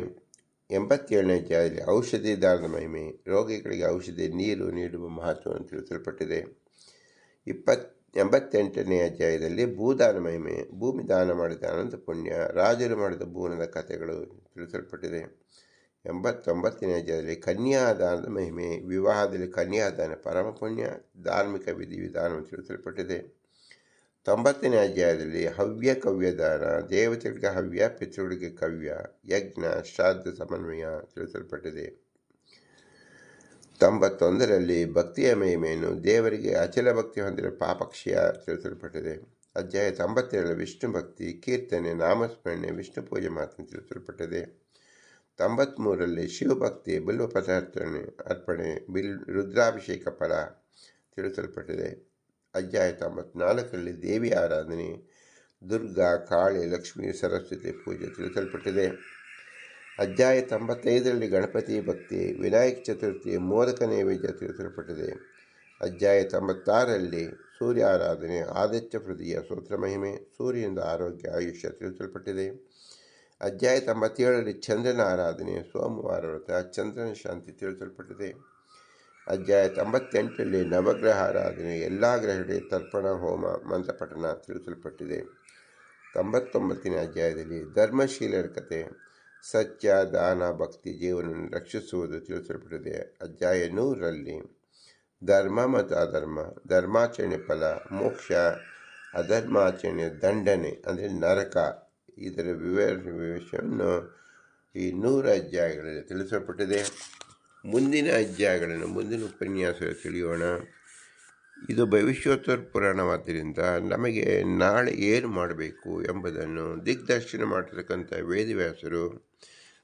87ನೇ ಅಧ್ಯಾಯದಲ್ಲಿ ಔಷಧಿ ದಾನದ ಮಹಿಮೆ, ರೋಗಿಗಳಿಗೆ ಔಷಧಿ ನೀರು ನೀಡುವ ಮಹತ್ವವನ್ನು ತಿಳಿಸಲ್ಪಟ್ಟಿದೆ. 88ನೇ ಅಧ್ಯಾಯದಲ್ಲಿ ಭೂದಾನ ಮಹಿಮೆ, ಭೂಮಿ ದಾನ ಮಾಡಿದ ಅನಂತ ಪುಣ್ಯ, ರಾಜರು ಮಾಡಿದ ಭೂನದ ಕಥೆಗಳು ತಿಳಿಸಲ್ಪಟ್ಟಿದೆ. 89ನೇ ಅಧ್ಯಾಯದಲ್ಲಿ ಕನ್ಯಾದಾನದ ಮಹಿಮೆ, ವಿವಾಹದಲ್ಲಿ ಕನ್ಯಾದಾನ ಪರಮ ಪುಣ್ಯ, ಧಾರ್ಮಿಕ ವಿಧಿವಿಧಾನವನ್ನು ತಿಳಿಸಲ್ಪಟ್ಟಿದೆ. 90ನೇ ಅಧ್ಯಾಯದಲ್ಲಿ ಹವ್ಯ ಕವ್ಯದಾನ, ದೇವತೆಗಳಿಗೆ ಹವ್ಯ, ಪಿತೃಗಳಿಗೆ ಕವ್ಯ, ಯಜ್ಞ, ಶ್ರಾದ್ದ ಸಮನ್ವಯ ತಿಳಿಸಲ್ಪಟ್ಟಿದೆ. 91ರಲ್ಲಿ ಭಕ್ತಿಯ ಮಹಿಮೆಯನ್ನು, ದೇವರಿಗೆ ಅಚಲ ಭಕ್ತಿ ಹೊಂದಿರುವ ಪಾಪಕ್ಷಯ ತಿಳಿಸಲ್ಪಟ್ಟಿದೆ. ಅಧ್ಯಾಯ 92ರಲ್ಲಿ ವಿಷ್ಣು ಭಕ್ತಿ, ಕೀರ್ತನೆ, ನಾಮಸ್ಮರಣೆ, ವಿಷ್ಣು ಪೂಜೆ ಮಾತನ್ನು ತಿಳಿಸಲ್ಪಟ್ಟಿದೆ. 93ರಲ್ಲಿ ಶಿವಭಕ್ತಿ, ಬಿಲ್ವ ಅರ್ಪಣೆ, ರುದ್ರಾಭಿಷೇಕ ಫಲ ತಿಳಿಸಲ್ಪಟ್ಟಿದೆ. ಅಧ್ಯಾಯ 94ರಲ್ಲಿ ದೇವಿ ಆರಾಧನೆ, ದುರ್ಗಾ, ಕಾಳಿ, ಲಕ್ಷ್ಮೀ, ಸರಸ್ವತಿ ಪೂಜೆ ತಿಳಿಸಲ್ಪಟ್ಟಿದೆ. ಅಧ್ಯಾಯ 95ರಲ್ಲಿ ಗಣಪತಿ ಭಕ್ತಿ, ವಿನಾಯಕ ಚತುರ್ಥಿ, ಮೋದಕ ನೈವೇದ್ಯ ತಿಳಿಸಲ್ಪಟ್ಟಿದೆ. ಅಧ್ಯಾಯ 96ರಲ್ಲಿ ಸೂರ್ಯ ಆರಾಧನೆ, ಆದಿತ್ಯ ಹೃದಯ ಸ್ತೋತ್ರ ಮಹಿಮೆ, ಸೂರ್ಯನಿಂದ ಆರೋಗ್ಯ, ಆಯುಷ್ಯ ತಿಳಿಸಲ್ಪಟ್ಟಿದೆ. ಅಧ್ಯಾಯ 97ರಲ್ಲಿ ಚಂದ್ರನ ಆರಾಧನೆ, ಸೋಮವಾರ ವ್ರತ, ಚಂದ್ರನ ಶಾಂತಿ ತಿಳಿಸಲ್ಪಟ್ಟಿದೆ. ಅಧ್ಯಾಯ 98ರಲ್ಲಿ ನವಗ್ರಹ ಆರಾಧನೆ, ಎಲ್ಲ ಗ್ರಹಗಳಿಗೆ ತರ್ಪಣ, ಹೋಮ, ಮಂತ್ರಪಠಣ ತಿಳಿಸಲ್ಪಟ್ಟಿದೆ. 99ನೇ ಅಧ್ಯಾಯದಲ್ಲಿ ಧರ್ಮಶೀಲರ ಕಥೆ, ಸತ್ಯ, ದಾನ, ಭಕ್ತಿ ಜೀವನವನ್ನು ರಕ್ಷಿಸುವುದು ತಿಳಿಸಲ್ಪಟ್ಟಿದೆ. ಅಧ್ಯಾಯ 100ರಲ್ಲಿ ಧರ್ಮ ಮತ್ತು ಅಧರ್ಮ, ಧರ್ಮಾಚರಣೆ ಫಲ, ಮೋಕ್ಷ, ಅಧರ್ಮಾಚರಣೆಯ ದಂಡನೆ ಅಂದರೆ ನರಕ, ಇದರ ವಿಷಯವನ್ನು ಈ 100 ಅಧ್ಯಾಯಗಳಲ್ಲಿ ತಿಳಿಸಲ್ಪಟ್ಟಿದೆ. ಮುಂದಿನ ಅಧ್ಯಾಯಗಳನ್ನು ಮುಂದಿನ ಉಪನ್ಯಾಸದಲ್ಲಿ ತಿಳಿಯೋಣ. ಇದು ಭವಿಷ್ಯೋತ್ತರ ಪುರಾಣವಾದ್ದರಿಂದ ನಮಗೆ ನಾಳೆ ಏನು ಮಾಡಬೇಕು ಎಂಬುದನ್ನು ದಿಗ್ದರ್ಶನ ಮಾಡತಕ್ಕಂಥ ವೇದವ್ಯಾಸರು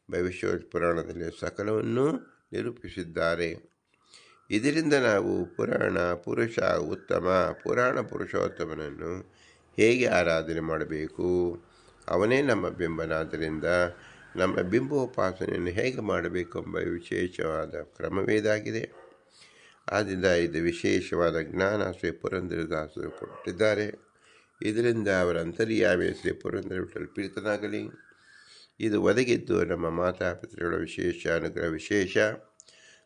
ಭವಿಷ್ಯೋತ್ತರ ಪುರಾಣದಲ್ಲಿ ಸಕಲವನ್ನು ನಿರೂಪಿಸಿದ್ದಾರೆ. ಇದರಿಂದ ನಾವು ಪುರಾಣ ಪುರುಷ ಉತ್ತಮ, ಪುರಾಣ ಪುರುಷೋತ್ತಮನನ್ನು ಹೇಗೆ ಆರಾಧನೆ ಮಾಡಬೇಕು, ಅವನೇ ನಮ್ಮ ಬಿಂಬನಾದ್ದರಿಂದ ನಮ್ಮ ಬಿಂಬೋಪಾಸನೆಯನ್ನು ಹೇಗೆ ಮಾಡಬೇಕು ಎಂಬ ವಿಶೇಷವಾದ ಕ್ರಮವೇದಾಗಿದೆ. ಆದ್ದರಿಂದ ಇದು ವಿಶೇಷವಾದ ಜ್ಞಾನ ಶ್ರೀ ಪುರಂದರದಾಸರು ಕೊಟ್ಟಿದ್ದಾರೆ. ಇದರಿಂದ ಅವರ ಅಂತರ್ಯಾಮಿ ಶ್ರೀ ಪುರಂದರ ವಿಠಲ ಪ್ರೀತನಾಗಲಿ. ಇದು ಒದಗಿದ್ದು ನಮ್ಮ ಮಾತಾಪಿತೃಗಳ ವಿಶೇಷ ಅನುಗ್ರಹ ವಿಶೇಷ,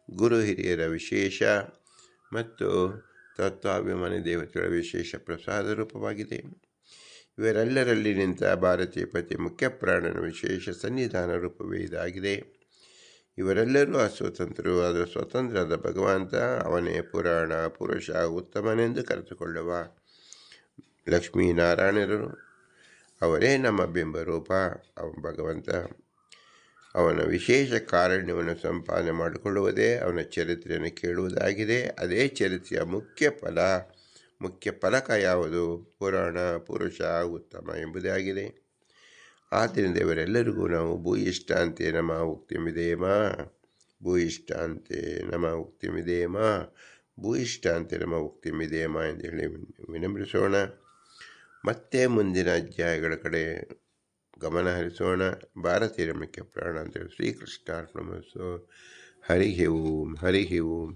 ಗುರು ಹಿರಿಯರ ವಿಶೇಷ ಮತ್ತು ತತ್ವಾಭಿಮಾನಿ ದೇವತೆಗಳ ವಿಶೇಷ ಪ್ರಸಾದ ರೂಪವಾಗಿದೆ. ಇವರೆಲ್ಲರಲ್ಲಿ ನಿಂತ ಭಾರತೀಯ ಪತಿ ಮುಖ್ಯ ಪ್ರಾಣನ ವಿಶೇಷ ಸನ್ನಿಧಾನ ರೂಪವೇ ಇದಾಗಿದೆ. ಇವರೆಲ್ಲರೂ ಅಸ್ವತಂತ್ರರು, ಆದರೆ ಸ್ವತಂತ್ರರಾದ ಭಗವಂತ ಅವನೇ ಪುರಾಣ ಪುರುಷ ಉತ್ತಮನೆಂದು ಕರೆದುಕೊಳ್ಳುವ ಲಕ್ಷ್ಮೀನಾರಾಯಣರು. ಅವರೇ ನಮ್ಮ ಬಿಂಬರೂಪ. ಭಗವಂತ ಅವನ ವಿಶೇಷ ಕಾರುಣ್ಯವನ್ನು ಸಂಪಾದನೆ ಮಾಡಿಕೊಳ್ಳುವುದೇ ಅವನ ಚರಿತ್ರೆಯನ್ನು ಕೇಳುವುದಾಗಿದೆ. ಅದೇ ಚರಿತ್ರೆಯ ಮುಖ್ಯ ಫಲಕ ಯಾವುದು? ಪುರಾಣ ಪುರುಷ ಉತ್ತಮ ಎಂಬುದೇ ಆಗಿದೆ. ಆದ್ದರಿಂದ ಇವರೆಲ್ಲರಿಗೂ ನಾವು ಭೂಯಿಷ್ಠಾಂತೆ ನಮಃ ಉಕ್ತಿಮಿದೇಮ, ಭೂಯಿಷ್ಠಾಂತೆ ನಮಃ ಉಕ್ತಿಮಿದೇಮ, ಭೂಯಿಷ್ಠಾಂತೆ ನಮಃ ಉಕ್ತಿಮಿದೇಮ ಎಂದು ಹೇಳಿ ವಿನಮ್ರಿಸೋಣ. ಮತ್ತೆ ಮುಂದಿನ ಅಧ್ಯಾಯಗಳ ಕಡೆ ಗಮನ ಹರಿಸೋಣ. ಭಾರತೀಯರ ಮುಖ್ಯ ಪ್ರಾಣ ಅಂತೇಳಿ ಶ್ರೀಕೃಷ್ಣಾರ್ಪಣಮಸ್ತು. ಹರಿ ಓಂ, ಹರಿ ಓಂ.